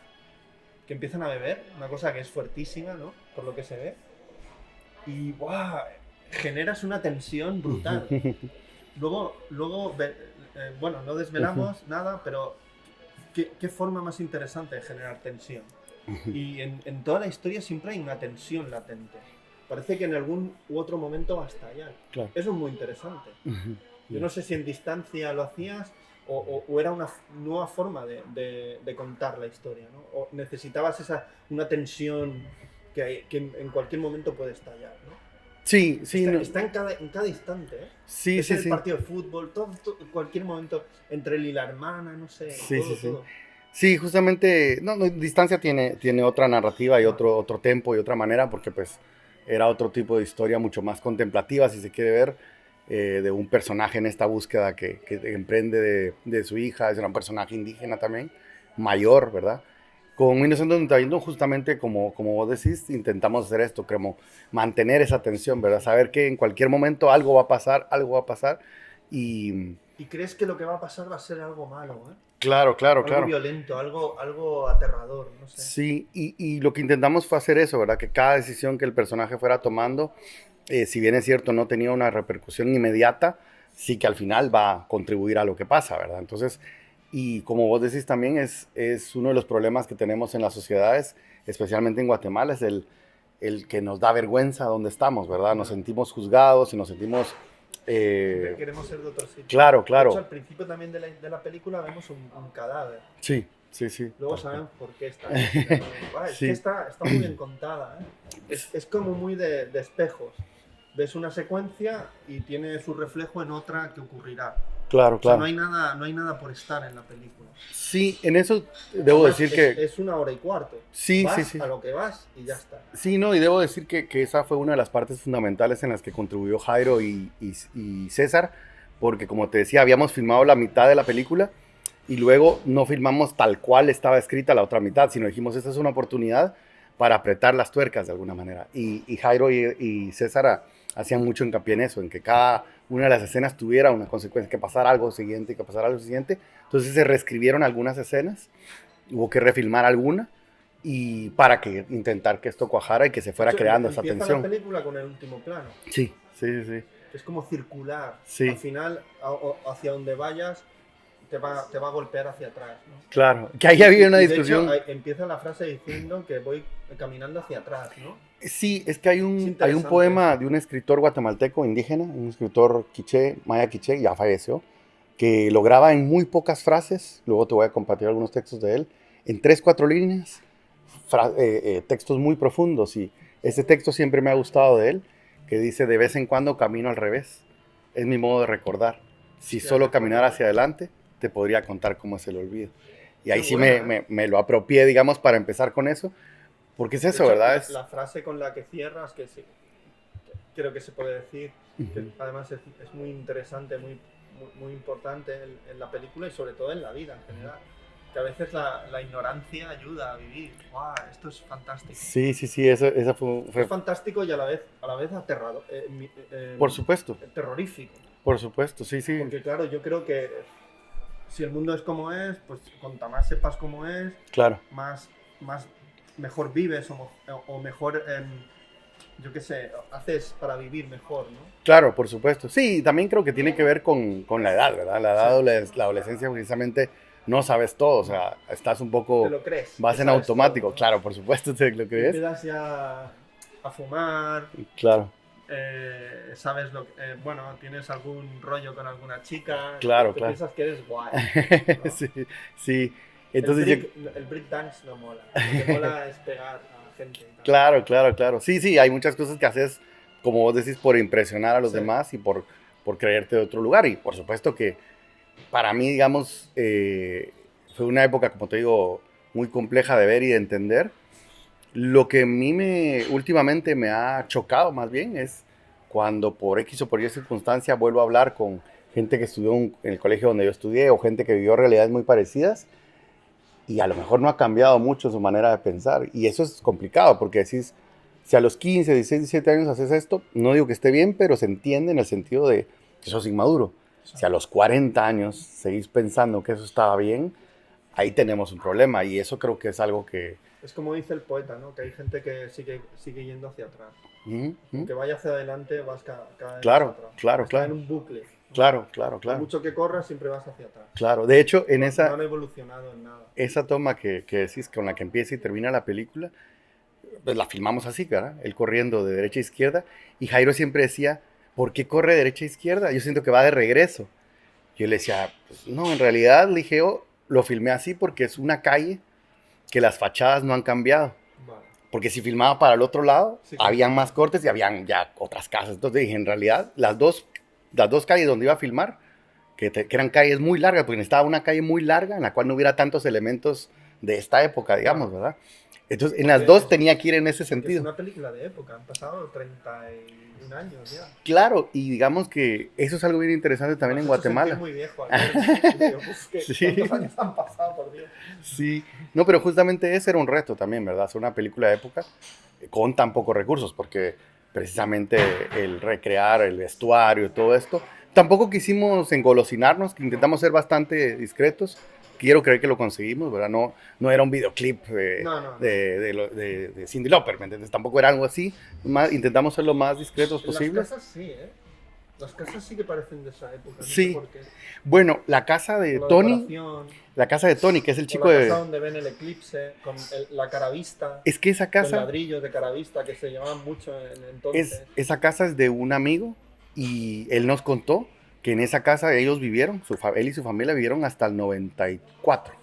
[SPEAKER 1] que empiezan a beber, una cosa que es fuertísima, ¿no? Por lo que se ve. Y ¡guau! Generas una tensión brutal. Luego bueno, no desvelamos nada, pero ¿qué forma más interesante de generar tensión? Y en toda la historia siempre hay una tensión latente. Parece que en algún u otro momento va a estallar.
[SPEAKER 2] Claro.
[SPEAKER 1] Eso es muy interesante. Yo no sé si en distancia lo hacías o era una nueva forma de contar la historia, ¿no? O necesitabas una tensión que en cualquier momento puede estallar, ¿no?
[SPEAKER 2] Sí, sí.
[SPEAKER 1] Está en cada instante, ¿eh?
[SPEAKER 2] Sí,
[SPEAKER 1] Es
[SPEAKER 2] sí,
[SPEAKER 1] en el
[SPEAKER 2] sí.
[SPEAKER 1] partido de fútbol, en cualquier momento, entre él y la hermana, no sé,
[SPEAKER 2] Sí,
[SPEAKER 1] todo,
[SPEAKER 2] sí, sí.
[SPEAKER 1] todo.
[SPEAKER 2] Sí, justamente, no, Distancia tiene otra narrativa y otro tempo y otra manera, porque pues era otro tipo de historia mucho más contemplativa, si se quiere ver, de un personaje en esta búsqueda que emprende de su hija, es un personaje indígena también, mayor, ¿verdad? Con 1991, justamente como vos decís, intentamos hacer esto, como mantener esa tensión, ¿verdad? Saber que en cualquier momento algo va a pasar y...
[SPEAKER 1] ¿Y crees que lo que va a pasar va a ser algo malo, ¿eh?
[SPEAKER 2] Claro, claro,
[SPEAKER 1] Algo
[SPEAKER 2] claro.
[SPEAKER 1] violento, algo aterrador, no sé.
[SPEAKER 2] Sí, y lo que intentamos fue hacer eso, ¿verdad? Que cada decisión que el personaje fuera tomando, si bien es cierto, no tenía una repercusión inmediata, sí que al final va a contribuir a lo que pasa, ¿verdad? Entonces, y como vos decís también, es uno de los problemas que tenemos en las sociedades, especialmente en Guatemala, es el que nos da vergüenza donde estamos, ¿verdad? Nos sentimos juzgados y nos sentimos...
[SPEAKER 1] Queremos ser de otro sitio.
[SPEAKER 2] Claro,
[SPEAKER 1] De
[SPEAKER 2] claro.
[SPEAKER 1] hecho, al principio también de la película vemos un cadáver.
[SPEAKER 2] Sí, sí, sí.
[SPEAKER 1] Luego sabemos por qué está ahí. Es
[SPEAKER 2] Sí.
[SPEAKER 1] que está muy bien contada, ¿eh? Es como muy de espejos. Ves una secuencia y tiene su reflejo en otra que ocurrirá.
[SPEAKER 2] Claro,
[SPEAKER 1] O sea,
[SPEAKER 2] claro.
[SPEAKER 1] no hay nada por estar en la película.
[SPEAKER 2] Sí, en eso debo
[SPEAKER 1] Además,
[SPEAKER 2] decir que...
[SPEAKER 1] Es 1 hora y cuarto.
[SPEAKER 2] Sí,
[SPEAKER 1] Vas
[SPEAKER 2] sí, sí.
[SPEAKER 1] a lo que vas y ya está.
[SPEAKER 2] Sí, no, y debo decir que esa fue una de las partes fundamentales en las que contribuyó Jairo y César, porque como te decía, habíamos filmado la mitad de la película y luego no filmamos tal cual estaba escrita la otra mitad, sino dijimos, esta es una oportunidad para apretar las tuercas de alguna manera. Y Jairo y César hacían mucho hincapié en eso, en que cada una de las escenas tuviera una consecuencia, que pasara algo siguiente, que pasara algo siguiente. Entonces se reescribieron algunas escenas, hubo que refilmar alguna, y para que intentar que esto cuajara y que se fuera creando esa
[SPEAKER 1] Empieza
[SPEAKER 2] tensión.
[SPEAKER 1] la película con el último plano.
[SPEAKER 2] Sí, sí, sí.
[SPEAKER 1] Es como circular.
[SPEAKER 2] Sí.
[SPEAKER 1] Al final, hacia donde vayas, te va a golpear hacia atrás, ¿no?
[SPEAKER 2] Claro, que ahí había una
[SPEAKER 1] de
[SPEAKER 2] discusión.
[SPEAKER 1] hecho, empieza la frase diciendo que voy caminando hacia atrás, ¿no?
[SPEAKER 2] Sí, es que hay un
[SPEAKER 1] interesante
[SPEAKER 2] poema
[SPEAKER 1] eso.
[SPEAKER 2] de un escritor guatemalteco indígena, un escritor quiché, maya quiché, ya falleció, que lograba en muy pocas frases, luego te voy a compartir algunos textos de él, en 3, 4 líneas, textos muy profundos. Y ese texto siempre me ha gustado de él, que dice: de vez en cuando camino al revés, es mi modo de recordar. Si
[SPEAKER 1] Ya,
[SPEAKER 2] solo
[SPEAKER 1] recuerdo.
[SPEAKER 2] caminar hacia adelante, te podría contar cómo es el olvido. Y ahí
[SPEAKER 1] Qué
[SPEAKER 2] sí
[SPEAKER 1] buena,
[SPEAKER 2] me lo apropié, digamos, para empezar con eso, porque es
[SPEAKER 1] De
[SPEAKER 2] eso,
[SPEAKER 1] hecho,
[SPEAKER 2] ¿verdad?
[SPEAKER 1] la frase con la que cierras, que sí, creo que se puede decir, que además es muy interesante, muy importante en la película y sobre todo en la vida en general. Que a veces la ignorancia ayuda a vivir. ¡Wow! Esto es fantástico.
[SPEAKER 2] Sí, sí, sí, eso fue...
[SPEAKER 1] Es fantástico y a la vez aterrador.
[SPEAKER 2] Por supuesto,
[SPEAKER 1] Terrorífico.
[SPEAKER 2] por supuesto, sí, sí.
[SPEAKER 1] Porque claro, yo creo que si el mundo es como es, pues cuanta más sepas cómo es,
[SPEAKER 2] Claro.
[SPEAKER 1] más mejor vives o mejor, yo qué sé, haces para vivir mejor, ¿no?
[SPEAKER 2] Claro, por supuesto. Sí, también creo que tiene que ver con la edad, ¿verdad? La edad,
[SPEAKER 1] Sí.
[SPEAKER 2] la adolescencia, precisamente, no sabes todo, o sea, estás un poco...
[SPEAKER 1] Te lo crees.
[SPEAKER 2] Vas
[SPEAKER 1] que
[SPEAKER 2] en
[SPEAKER 1] sabes
[SPEAKER 2] automático,
[SPEAKER 1] todo, ¿no?
[SPEAKER 2] claro, por supuesto, te lo crees.
[SPEAKER 1] Empiezas ya a fumar,
[SPEAKER 2] Claro.
[SPEAKER 1] sabes bueno, tienes algún rollo con alguna chica,
[SPEAKER 2] Claro,
[SPEAKER 1] te
[SPEAKER 2] claro.
[SPEAKER 1] piensas que eres guay, ¿no?
[SPEAKER 2] Sí, sí. Entonces
[SPEAKER 1] El break dance no mola, lo que mola es pegar a gente y tal.
[SPEAKER 2] claro, claro, claro. Sí, sí, hay muchas cosas que haces, como vos decís, por impresionar a los
[SPEAKER 1] Sí,
[SPEAKER 2] demás y por creerte de otro lugar. Y por supuesto que para mí, digamos, fue una época, como te digo, muy compleja de ver y de entender. Lo que a mí últimamente me ha chocado más bien es cuando por X o por Y circunstancia vuelvo a hablar con gente que estudió en el colegio donde yo estudié o gente que vivió realidades muy parecidas y a lo mejor no ha cambiado mucho su manera de pensar. Y eso es complicado porque decís, si a los 15, 16, 17 años haces esto, no digo que esté bien, pero se entiende en el sentido de que sos inmaduro. Si a los 40 años seguís pensando que eso estaba bien, ahí tenemos un problema y eso creo que es algo que...
[SPEAKER 1] es como dice el poeta, ¿no? Que hay gente que sigue yendo hacia atrás.
[SPEAKER 2] ¿Mm?
[SPEAKER 1] Aunque vayas hacia adelante, vas cada vez más
[SPEAKER 2] Claro,
[SPEAKER 1] atrás.
[SPEAKER 2] claro,
[SPEAKER 1] Está en
[SPEAKER 2] claro.
[SPEAKER 1] un bucle, ¿no?
[SPEAKER 2] Claro, claro,
[SPEAKER 1] Por
[SPEAKER 2] claro.
[SPEAKER 1] mucho que corras, siempre vas hacia atrás.
[SPEAKER 2] Claro, de hecho, en
[SPEAKER 1] No
[SPEAKER 2] esa,
[SPEAKER 1] han evolucionado en nada.
[SPEAKER 2] esa toma que decís, con la que empieza y termina la película, pues la filmamos así, ¿verdad? Él corriendo de derecha a izquierda, y Jairo siempre decía, ¿por qué corre de derecha a izquierda? Yo siento que va de regreso. Yo le decía, pues, no, en realidad, le dije, yo lo filmé así porque es una calle que las fachadas no han cambiado.
[SPEAKER 1] Vale.
[SPEAKER 2] Porque si filmaba para el otro lado,
[SPEAKER 1] Sí,
[SPEAKER 2] habían más cortes y habían ya otras casas. Entonces dije, en realidad, las dos calles donde iba a filmar, que eran calles muy largas, porque necesitaba una calle muy larga en la cual no hubiera tantos elementos de esta época, digamos,
[SPEAKER 1] Claro.
[SPEAKER 2] ¿verdad? Entonces, en las dos tenía que ir en ese
[SPEAKER 1] Es
[SPEAKER 2] sentido.
[SPEAKER 1] una película de época, han pasado 31 años ya.
[SPEAKER 2] Claro, y digamos que eso es algo bien interesante también en
[SPEAKER 1] Me has hecho sentir
[SPEAKER 2] Guatemala.
[SPEAKER 1] muy viejo al verlo. Digo, "Uf,
[SPEAKER 2] Sí.
[SPEAKER 1] ¿cuántos años han pasado, por Dios?"
[SPEAKER 2] Sí, no, pero justamente ese era un reto también, ¿verdad? Hacer una película de época con tan pocos recursos, porque precisamente el recrear el vestuario y todo esto, tampoco quisimos engolosinarnos, que intentamos ser bastante discretos. Quiero creer que lo conseguimos, ¿verdad? No, no era un videoclip
[SPEAKER 1] No.
[SPEAKER 2] de Cyndi Lauper, ¿me entiendes? Tampoco era algo así. Intentamos ser lo más discretos posible.
[SPEAKER 1] Las casas sí, ¿eh? Las casas sí que parecen de esa época, no
[SPEAKER 2] Sí.
[SPEAKER 1] sé por qué.
[SPEAKER 2] Bueno, la casa de
[SPEAKER 1] Con la
[SPEAKER 2] Tony,
[SPEAKER 1] decoración,
[SPEAKER 2] la casa de Tony, que es el
[SPEAKER 1] con
[SPEAKER 2] chico
[SPEAKER 1] la
[SPEAKER 2] de...
[SPEAKER 1] casa donde ven el eclipse, con la caravista,
[SPEAKER 2] Es que esa
[SPEAKER 1] con
[SPEAKER 2] casa...
[SPEAKER 1] ladrillos de caravista que se llamaban mucho entonces.
[SPEAKER 2] Esa casa es de un amigo y él nos contó que en esa casa ellos vivieron, él y su familia vivieron hasta el 94.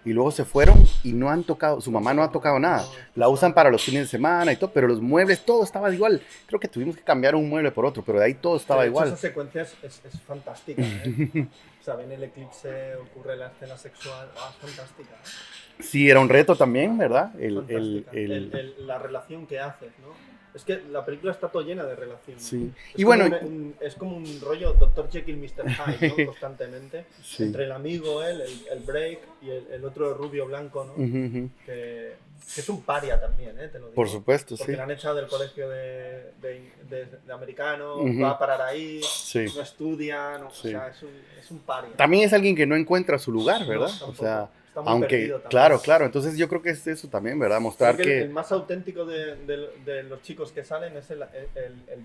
[SPEAKER 2] Y luego se fueron y no han tocado, su mamá no ha tocado nada. La usan para los fines de semana y todo, pero los muebles, todo estaba igual. Creo que tuvimos que cambiar un mueble por otro, pero de ahí todo estaba
[SPEAKER 1] De hecho,
[SPEAKER 2] igual.
[SPEAKER 1] esa secuencia es fantástica, ¿eh? O sea, ven el eclipse, ocurre la escena sexual, es fantástica, ¿eh?
[SPEAKER 2] Sí, era un reto también, ¿verdad?
[SPEAKER 1] Fantástica. La relación que haces, ¿no? Es que la película está todo llena de relaciones.
[SPEAKER 2] Sí.
[SPEAKER 1] Es
[SPEAKER 2] Y
[SPEAKER 1] como
[SPEAKER 2] bueno,
[SPEAKER 1] es como un rollo Dr. Jekyll, Mr. Hyde, ¿no? Constantemente.
[SPEAKER 2] Sí.
[SPEAKER 1] Entre el amigo, el break y el otro rubio blanco, ¿no? Que es un paria también, te lo digo.
[SPEAKER 2] Por supuesto,
[SPEAKER 1] porque
[SPEAKER 2] sí.
[SPEAKER 1] le han echado del colegio de americano,
[SPEAKER 2] Ujú.
[SPEAKER 1] va a parar ahí,
[SPEAKER 2] Sí.
[SPEAKER 1] no estudia,
[SPEAKER 2] Sí.
[SPEAKER 1] O sea, es un paria.
[SPEAKER 2] También es alguien que no encuentra su lugar, ¿verdad?
[SPEAKER 1] No,
[SPEAKER 2] o sea,
[SPEAKER 1] está muy
[SPEAKER 2] aunque,
[SPEAKER 1] perdido también.
[SPEAKER 2] claro, claro. Entonces yo creo que es eso también, ¿verdad? Mostrar
[SPEAKER 1] Creo
[SPEAKER 2] que...
[SPEAKER 1] el más auténtico de los chicos que salen es el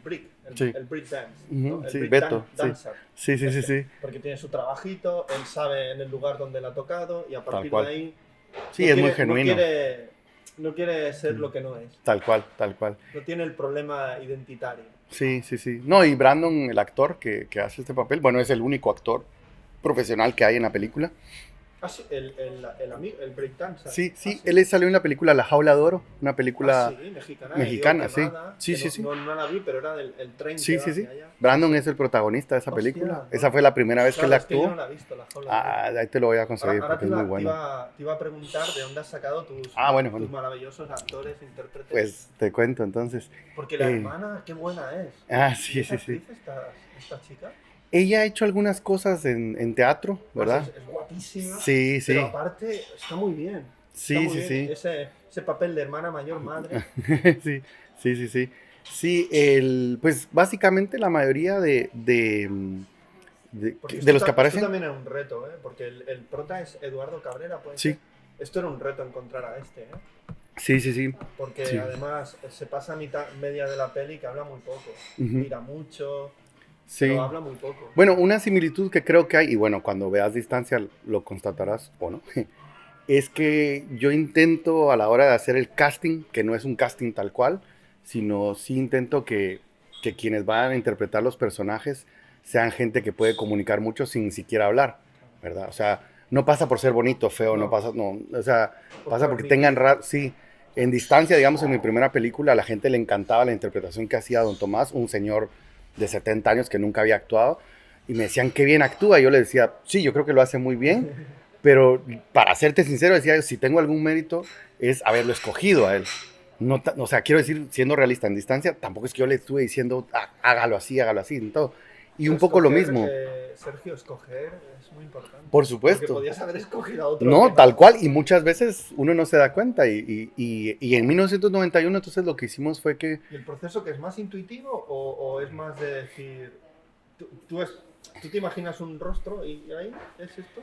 [SPEAKER 1] break,
[SPEAKER 2] Sí.
[SPEAKER 1] el break dance,
[SPEAKER 2] Ujú,
[SPEAKER 1] ¿no? El
[SPEAKER 2] sí,
[SPEAKER 1] break
[SPEAKER 2] Beto, sí.
[SPEAKER 1] dancer.
[SPEAKER 2] Sí, sí, sí, sí.
[SPEAKER 1] Porque tiene su trabajito, él sabe en el lugar donde le ha tocado y a partir
[SPEAKER 2] cual.
[SPEAKER 1] de ahí
[SPEAKER 2] Sí, es muy genuino.
[SPEAKER 1] no quiere ser lo que no es,
[SPEAKER 2] Tal cual, tal cual.
[SPEAKER 1] no tiene el problema identitario.
[SPEAKER 2] Sí, sí, sí. No, y Brandon, el actor que hace este papel, bueno, es el único actor profesional que hay en la película.
[SPEAKER 1] Ah, sí, el break dancer.
[SPEAKER 2] Sí, sí, él salió en la película La Jaula de Oro, una película
[SPEAKER 1] sí,
[SPEAKER 2] mexicana, sí.
[SPEAKER 1] quemada,
[SPEAKER 2] Sí,
[SPEAKER 1] que
[SPEAKER 2] sí, sí.
[SPEAKER 1] No la vi, pero era el tren
[SPEAKER 2] Sí,
[SPEAKER 1] que
[SPEAKER 2] sí,
[SPEAKER 1] va
[SPEAKER 2] sí.
[SPEAKER 1] hacia allá.
[SPEAKER 2] Brandon es el protagonista de esa
[SPEAKER 1] Hostia,
[SPEAKER 2] película.
[SPEAKER 1] ¿no?
[SPEAKER 2] Esa fue la primera vez que él
[SPEAKER 1] Claro, es que yo
[SPEAKER 2] actuó.
[SPEAKER 1] no la he visto, La Jaula de Oro.
[SPEAKER 2] Ah, ahí te lo voy a conseguir
[SPEAKER 1] Ahora
[SPEAKER 2] porque es muy bueno.
[SPEAKER 1] te iba a preguntar de dónde has sacado tus
[SPEAKER 2] Bueno.
[SPEAKER 1] maravillosos actores, intérpretes.
[SPEAKER 2] Pues te cuento entonces.
[SPEAKER 1] Porque la hermana, qué buena es.
[SPEAKER 2] Sí, sí, sí.
[SPEAKER 1] Esta chica?
[SPEAKER 2] Ella ha hecho algunas cosas en teatro, ¿verdad?
[SPEAKER 1] Pues es guapísima.
[SPEAKER 2] Sí, sí.
[SPEAKER 1] Pero aparte está muy bien.
[SPEAKER 2] Sí,
[SPEAKER 1] Está muy
[SPEAKER 2] sí,
[SPEAKER 1] bien.
[SPEAKER 2] sí.
[SPEAKER 1] Ese papel de hermana mayor madre.
[SPEAKER 2] Sí, sí, sí, sí. Sí, pues básicamente la mayoría de
[SPEAKER 1] Porque
[SPEAKER 2] los que
[SPEAKER 1] esto
[SPEAKER 2] aparecen.
[SPEAKER 1] también es un reto, ¿eh? Porque el prota es Eduardo Cabrera, pues.
[SPEAKER 2] Sí.
[SPEAKER 1] Esto era un reto encontrar a este, ¿eh?
[SPEAKER 2] Sí, sí, sí.
[SPEAKER 1] Porque
[SPEAKER 2] Sí.
[SPEAKER 1] además se pasa media de la peli que habla muy poco.
[SPEAKER 2] Ujú.
[SPEAKER 1] Mira mucho,
[SPEAKER 2] Sí.
[SPEAKER 1] pero habla muy poco.
[SPEAKER 2] Bueno, una similitud que creo que hay, y bueno, cuando veas distancia lo constatarás o no, es que yo intento a la hora de hacer el casting, que no es un casting tal cual, sino sí intento que que quienes van a interpretar los personajes sean gente que puede comunicar mucho sin siquiera hablar, ¿verdad? O sea, no pasa por ser bonito, feo, no pasa, no, o sea, pasa porque tengan, sí, en distancia, digamos, en mi primera película, a la gente le encantaba la interpretación que hacía don Tomás, un señor de 70 años que nunca había actuado, y me decían, qué bien actúa, y yo le decía, sí, yo creo que lo hace muy bien, pero para serte sincero, decía, si tengo algún mérito, es haberlo escogido a él. No, o sea, quiero decir, siendo realista en distancia, tampoco es que yo le estuve diciendo, hágalo así, y todo. Y un poco lo mismo.
[SPEAKER 1] Sergio, escoger es muy importante.
[SPEAKER 2] Por supuesto.
[SPEAKER 1] Porque podías haber escogido a otro.
[SPEAKER 2] No, tal cual. Y muchas veces uno no se da cuenta. Y en 1991, entonces lo que hicimos fue que...
[SPEAKER 1] ¿Y el proceso que es más intuitivo o es más de decir, tú te imaginas un rostro y ahí es esto?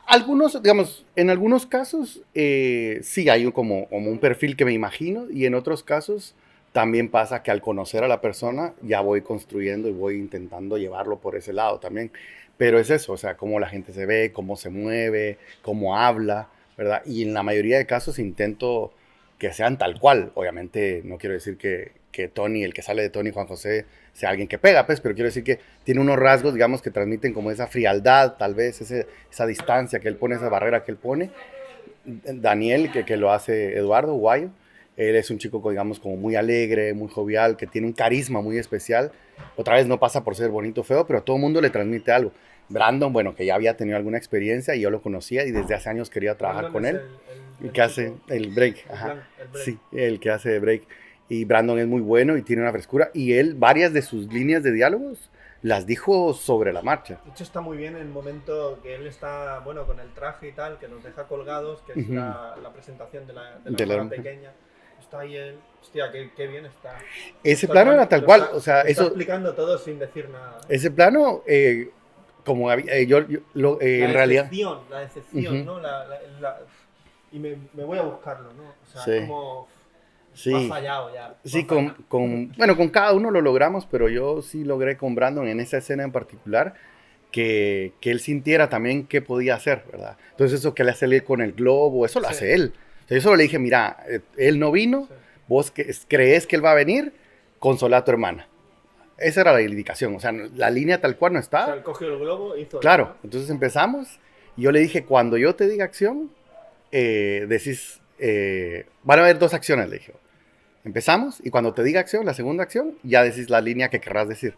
[SPEAKER 2] Algunos, digamos, en algunos casos sí hay como un perfil que me imagino, y en otros casos también pasa que al conocer a la persona ya voy construyendo y voy intentando llevarlo por ese lado también. Pero es eso, o sea, cómo la gente se ve, cómo se mueve, cómo habla, ¿verdad? Y en la mayoría de casos intento que sean tal cual. Obviamente no quiero decir que Tony, el que sale de Tony Juan José, sea alguien que pega, pues, pero quiero decir que tiene unos rasgos, digamos, que transmiten como esa frialdad, tal vez, esa distancia que él pone, esa barrera que él pone. Daniel, que lo hace Eduardo Guayo, él es un chico, digamos, como muy alegre, muy jovial, que tiene un carisma muy especial. Otra vez no pasa por ser bonito o feo, pero a todo mundo le transmite algo. Brandon, bueno, que ya había tenido alguna experiencia y yo lo conocía y desde hace años quería trabajar con él. El que hace el break, ajá. El break. Sí, el que hace break. Y Brandon es muy bueno y tiene una frescura. Y él, varias de sus líneas de diálogos las dijo sobre la marcha.
[SPEAKER 1] De hecho, está muy bien el momento que él está, bueno, con el traje y tal, que nos deja colgados, que es la presentación de la hermana pequeña. Está ahí él, hostia, qué bien está.
[SPEAKER 2] Ese plano era tal cual, o sea,
[SPEAKER 1] está
[SPEAKER 2] eso...
[SPEAKER 1] explicando todo sin decir nada.
[SPEAKER 2] Ese plano, como en realidad...
[SPEAKER 1] La decepción, ¿no? Y me voy a buscarlo, ¿no? O sea,
[SPEAKER 2] sí.
[SPEAKER 1] como...
[SPEAKER 2] Sí.
[SPEAKER 1] Ha fallado ya.
[SPEAKER 2] Sí, bueno, con cada uno lo logramos, pero yo sí logré con Brandon en esa escena en particular que él sintiera también qué podía hacer, ¿verdad? Entonces eso que le hace él con el globo, eso lo hace él. Entonces yo solo le dije, mira, él no vino, vos crees que él va a venir, consola a tu hermana. Esa era la indicación, o sea, la línea tal cual no está.
[SPEAKER 1] O sea, él cogió el globo y hizo
[SPEAKER 2] claro,
[SPEAKER 1] eso, ¿no?
[SPEAKER 2] Entonces empezamos y yo le dije, cuando yo te diga acción, decís, van a haber 2 acciones, le dije. Empezamos y cuando te diga acción, la segunda acción, ya decís la línea que querrás decir.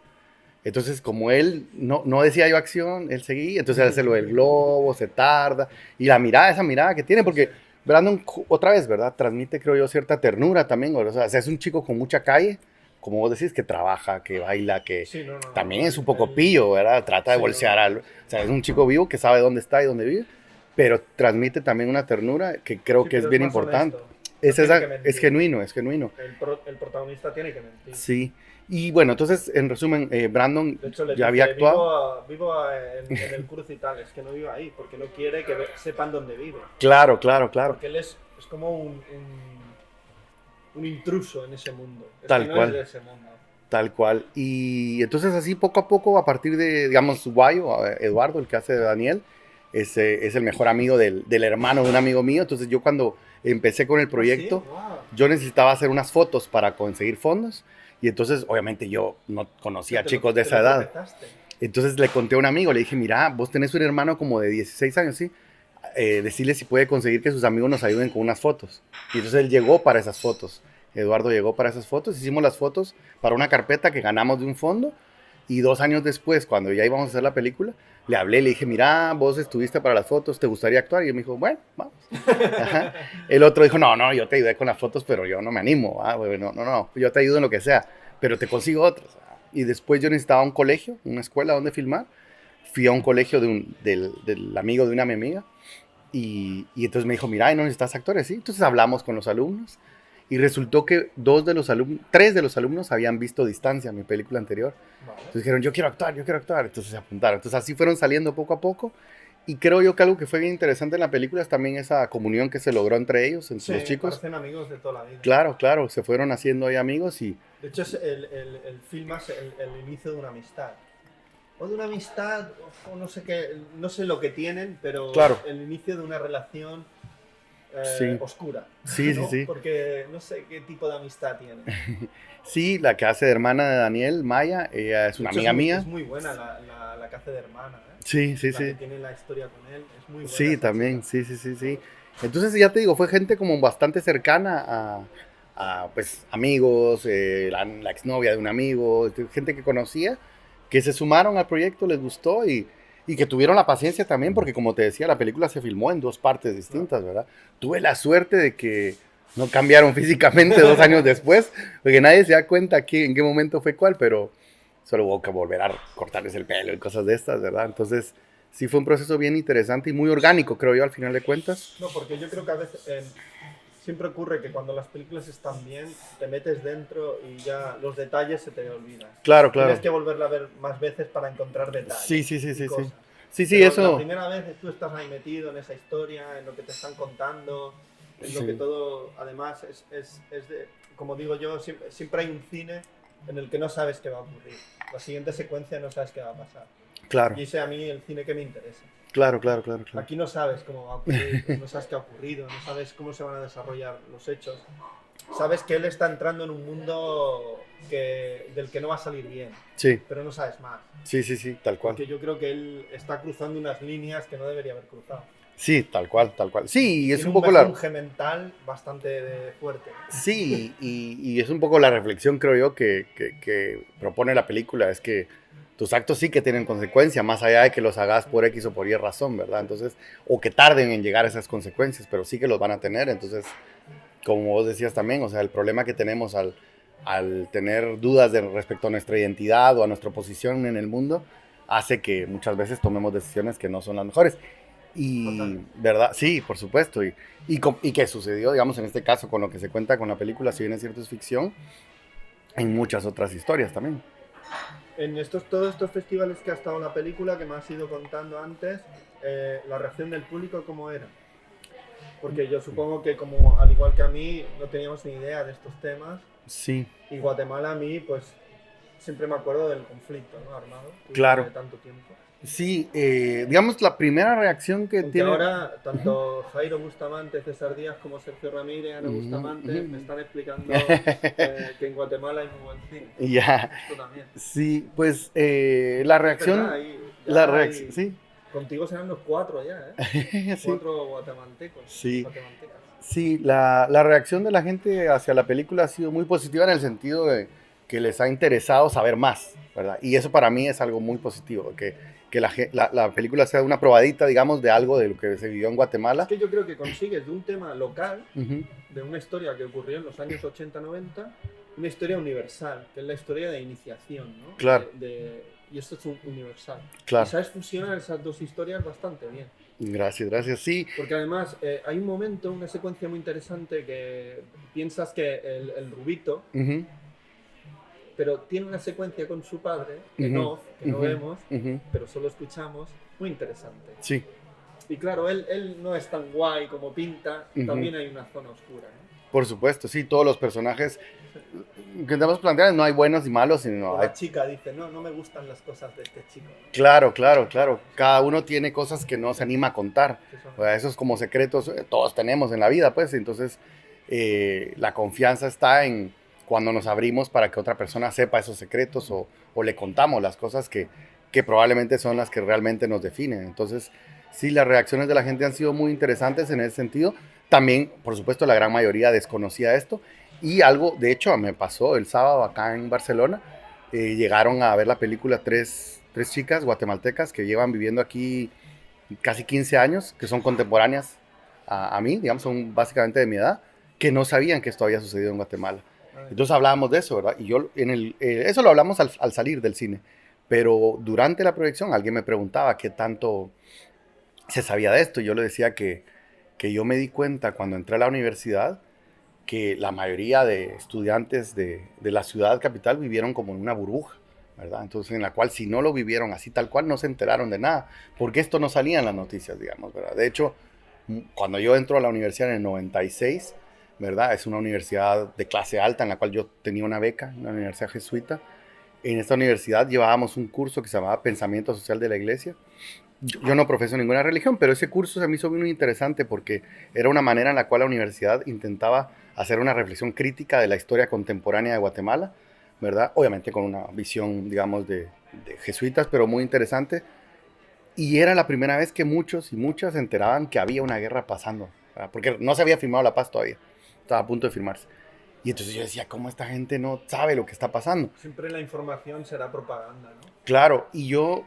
[SPEAKER 2] Entonces, como él no decía yo acción, él seguía, entonces él hace lo del globo, se tarda, y esa mirada que tiene, porque Brandon, otra vez, ¿verdad? Transmite, creo yo, cierta ternura también, o sea, es un chico con mucha calle, como vos decís, que trabaja, que baila, que también es un poco pillo, ¿verdad? Trata de bolsear, o sea, es un chico vivo que sabe dónde está y dónde vive, pero transmite también una ternura que creo que es bien importante. Es genuino.
[SPEAKER 1] El protagonista tiene que mentir.
[SPEAKER 2] Sí. Y bueno, entonces, en resumen, Brandon
[SPEAKER 1] de hecho,
[SPEAKER 2] ya había actuado.
[SPEAKER 1] Vivo en el Cruz y tal, es que no vive ahí, porque no quiere que sepan dónde vive.
[SPEAKER 2] Claro.
[SPEAKER 1] Porque él es como un intruso en ese mundo.
[SPEAKER 2] Tal cual.
[SPEAKER 1] Es de ese mundo.
[SPEAKER 2] Tal cual. Y entonces así poco a poco, a partir de, digamos, Guayo, Eduardo, el que hace de Daniel, es el mejor amigo del hermano de un amigo mío. Entonces yo cuando empecé con el proyecto, yo necesitaba hacer unas fotos para conseguir fondos. Y entonces, obviamente, yo no conocía chicos de esa edad. Entonces le conté a un amigo, le dije, mira, vos tenés un hermano como de 16 años, ¿sí? Decirle si puede conseguir que sus amigos nos ayuden con unas fotos. Y entonces él llegó para esas fotos. Eduardo llegó para esas fotos. Hicimos las fotos para una carpeta que ganamos de un fondo. Y 2 años después, cuando ya íbamos a hacer la película, le hablé, le dije, mira, vos estuviste para las fotos, ¿te gustaría actuar? Y él me dijo, bueno, vamos. Ajá. El otro dijo, no, yo te ayudé con las fotos, pero yo no me animo. No, yo te ayudo en lo que sea, pero te consigo otras. Y después yo necesitaba un colegio, una escuela donde filmar. Fui a un colegio del amigo de una mi amiga. Y entonces me dijo, mira, ¿no necesitas actores? Sí. Entonces hablamos con los alumnos. Y resultó que 3 de los alumnos habían visto Distancia, mi película anterior. Vale. Entonces dijeron, yo quiero actuar. Entonces se apuntaron. Entonces así fueron saliendo poco a poco. Y creo yo que algo que fue bien interesante en la película es también esa comunión que se logró entre ellos, entre los chicos.
[SPEAKER 1] Parecen amigos de toda la vida.
[SPEAKER 2] Claro, se fueron haciendo ahí amigos y...
[SPEAKER 1] De hecho, el film es el inicio de una amistad. O de una amistad, o no sé qué, no sé lo que tienen, pero el inicio de una relación
[SPEAKER 2] Sí.
[SPEAKER 1] oscura.
[SPEAKER 2] Sí,
[SPEAKER 1] ¿no?
[SPEAKER 2] sí, sí.
[SPEAKER 1] Porque no sé qué tipo de amistad tiene.
[SPEAKER 2] Sí, la que hace de hermana de Daniel, Maya, ella es
[SPEAKER 1] De
[SPEAKER 2] una
[SPEAKER 1] hecho,
[SPEAKER 2] amiga
[SPEAKER 1] es
[SPEAKER 2] mía.
[SPEAKER 1] muy buena la que hace de hermana, ¿eh?
[SPEAKER 2] Sí, sí,
[SPEAKER 1] La que
[SPEAKER 2] sí.
[SPEAKER 1] tiene la historia con él. Es muy buena
[SPEAKER 2] Sí,
[SPEAKER 1] esa chica.
[SPEAKER 2] también, sí, sí, sí, sí. Entonces ya te digo, fue gente como bastante cercana pues, amigos, la exnovia de un amigo, gente que conocía, que se sumaron al proyecto, les gustó y que tuvieron la paciencia también, porque como te decía, la película se filmó en dos partes
[SPEAKER 1] Claro.
[SPEAKER 2] distintas, ¿verdad? Tuve la suerte de que no cambiaron físicamente 2 años después, porque nadie se da cuenta aquí en qué momento fue cuál, pero solo hubo que volver a cortarles el pelo y cosas de estas, ¿verdad? Entonces sí fue un proceso bien interesante y muy orgánico, creo yo, al final de cuentas.
[SPEAKER 1] No, porque yo creo que a veces siempre ocurre que cuando las películas están bien, te metes dentro y ya los detalles se te olvidan.
[SPEAKER 2] Claro,
[SPEAKER 1] Tienes
[SPEAKER 2] claro.
[SPEAKER 1] que volverla a ver más veces para encontrar
[SPEAKER 2] Sí,
[SPEAKER 1] detalles
[SPEAKER 2] sí, sí,
[SPEAKER 1] y
[SPEAKER 2] sí, sí.
[SPEAKER 1] cosas.
[SPEAKER 2] Sí, sí,
[SPEAKER 1] Pero la
[SPEAKER 2] eso.
[SPEAKER 1] primera vez tú estás ahí metido en esa historia, en lo que te están contando, en lo que
[SPEAKER 2] Sí,
[SPEAKER 1] todo, además, es de, como digo yo, siempre hay un cine en el que no sabes qué va a ocurrir. La siguiente secuencia no sabes qué va a pasar.
[SPEAKER 2] claro,
[SPEAKER 1] Y ese a mí el cine que me interesa.
[SPEAKER 2] claro, claro, claro, claro.
[SPEAKER 1] Aquí no sabes cómo va a ocurrir, no sabes qué ha ocurrido, no sabes cómo se van a desarrollar los hechos. Sabes que él está entrando en un mundo del que no va a salir bien,
[SPEAKER 2] Sí,
[SPEAKER 1] pero no sabes más.
[SPEAKER 2] sí, sí, sí, tal cual.
[SPEAKER 1] Porque yo creo que él está cruzando unas líneas que no debería haber cruzado.
[SPEAKER 2] Sí, tal cual, tal cual. Sí, y es
[SPEAKER 1] Tiene
[SPEAKER 2] un
[SPEAKER 1] un
[SPEAKER 2] poco la.
[SPEAKER 1] mejunje mental bastante fuerte.
[SPEAKER 2] Sí, y es un poco la reflexión, creo yo, que propone la película, es que tus actos sí que tienen consecuencia, más allá de que los hagas por X o por Y razón, ¿verdad? Entonces, o que tarden en llegar a esas consecuencias, pero sí que los van a tener. Entonces, como vos decías también, o sea, el problema que tenemos al tener dudas respecto a nuestra identidad o a nuestra posición en el mundo, hace que muchas veces tomemos decisiones que no son las mejores. Y,
[SPEAKER 1] Totalmente.
[SPEAKER 2] ¿verdad? Sí, por supuesto. Y que sucedió, digamos, en este caso, con lo que se cuenta con la película, si bien es cierto es ficción, en muchas otras historias también.
[SPEAKER 1] En todos estos festivales que ha estado la película, que me has ido contando antes, la reacción del público, ¿cómo era? Porque yo supongo que como al igual que a mí no teníamos ni idea de estos temas
[SPEAKER 2] Sí,
[SPEAKER 1] y Guatemala a mí pues siempre me acuerdo del conflicto, ¿no? Armado que hubo
[SPEAKER 2] claro.
[SPEAKER 1] hace tanto tiempo.
[SPEAKER 2] Sí, digamos, la primera reacción que
[SPEAKER 1] Aunque
[SPEAKER 2] tiene.
[SPEAKER 1] ahora
[SPEAKER 2] Ujú,
[SPEAKER 1] tanto Jairo Bustamante, César Díaz como Sergio Ramírez, Ana
[SPEAKER 2] ujú,
[SPEAKER 1] Bustamante me
[SPEAKER 2] ujú.
[SPEAKER 1] están explicando que en Guatemala hay muy buen cine.
[SPEAKER 2] Ya,
[SPEAKER 1] Esto también.
[SPEAKER 2] sí, pues la
[SPEAKER 1] Es verdad,
[SPEAKER 2] reacción,
[SPEAKER 1] ya
[SPEAKER 2] reacción,
[SPEAKER 1] hay...
[SPEAKER 2] sí,
[SPEAKER 1] Contigo serán los cuatro ya, ¿eh?
[SPEAKER 2] sí,
[SPEAKER 1] 4 guatemaltecos,
[SPEAKER 2] sí.
[SPEAKER 1] guatemaltecas.
[SPEAKER 2] Sí, la reacción de la gente hacia la película ha sido muy positiva en el sentido de que les ha interesado saber más, ¿verdad? Y eso para mí es algo muy positivo, que la película sea una probadita, digamos, de algo de lo que se vivió en
[SPEAKER 1] Es
[SPEAKER 2] Guatemala.
[SPEAKER 1] que yo creo que consigues de un tema local,
[SPEAKER 2] Ujú,
[SPEAKER 1] de una historia que ocurrió en los años 80-90, una historia universal, que es la historia de iniciación, ¿no?
[SPEAKER 2] claro,
[SPEAKER 1] Y esto es universal. Y
[SPEAKER 2] claro.
[SPEAKER 1] sabes fusionar esas dos historias bastante bien.
[SPEAKER 2] Gracias, gracias. Sí,
[SPEAKER 1] Porque además hay un momento, una secuencia muy interesante que piensas que el rubito,
[SPEAKER 2] ujú,
[SPEAKER 1] pero tiene una secuencia con su padre, en
[SPEAKER 2] ujú,
[SPEAKER 1] off, que no
[SPEAKER 2] ujú,
[SPEAKER 1] vemos,
[SPEAKER 2] ujú,
[SPEAKER 1] pero solo escuchamos, muy interesante.
[SPEAKER 2] sí,
[SPEAKER 1] Y claro, él no es tan guay como pinta,
[SPEAKER 2] ujú.
[SPEAKER 1] también hay una zona oscura, ¿no?
[SPEAKER 2] Por supuesto, sí, todos los personajes que intentamos plantear, no hay buenos y malos, sino
[SPEAKER 1] O
[SPEAKER 2] hay.
[SPEAKER 1] la chica dice, no, no me gustan las cosas de este chico, ¿no?
[SPEAKER 2] Claro, claro, claro. Cada uno tiene cosas que no se anima a contar.
[SPEAKER 1] Que son-
[SPEAKER 2] O sea, esos como secretos todos tenemos en la vida, pues. Entonces, la confianza está en cuando nos abrimos para que otra persona sepa esos secretos o le contamos las cosas que probablemente son las que realmente nos definen. Entonces, sí, las reacciones de la gente han sido muy interesantes en ese sentido. También, por supuesto, la gran mayoría desconocía esto. Y algo, de hecho, me pasó el sábado acá en Barcelona llegaron a ver la película tres chicas guatemaltecas que llevan viviendo aquí casi 15 años, que son contemporáneas a mí, digamos, son básicamente de mi edad, que no sabían que esto había sucedido en Guatemala.
[SPEAKER 1] Ay,
[SPEAKER 2] Entonces hablábamos de eso, ¿verdad? Y yo, eso lo hablamos al salir del cine, pero durante la proyección alguien me preguntaba qué tanto se sabía de esto. Y yo le decía que yo me di cuenta cuando entré a la universidad que la mayoría de estudiantes de la ciudad capital vivieron como en una burbuja, ¿verdad? Entonces, en la cual si no lo vivieron así tal cual, no se enteraron de nada, porque esto no salía en las noticias, digamos, ¿verdad? De hecho, cuando yo entro a la universidad en el 96, ¿verdad? Es una universidad de clase alta en la cual yo tenía una beca, una universidad jesuita, en esta universidad llevábamos un curso que se llamaba Pensamiento Social de la Iglesia. Yo no profeso ninguna religión, pero ese curso se me hizo muy interesante porque era una manera en la cual la universidad intentaba hacer una reflexión crítica de la historia contemporánea de Guatemala, ¿verdad? Obviamente con una visión, digamos, de jesuitas, pero muy interesante. Y era la primera vez que muchos y muchas se enteraban que había una guerra pasando, ¿verdad? Porque no se había firmado la paz todavía, estaba a punto de firmarse. Y entonces yo decía, ¿cómo esta gente no sabe lo que está pasando?
[SPEAKER 1] Siempre la información será propaganda, ¿no?
[SPEAKER 2] Claro, yo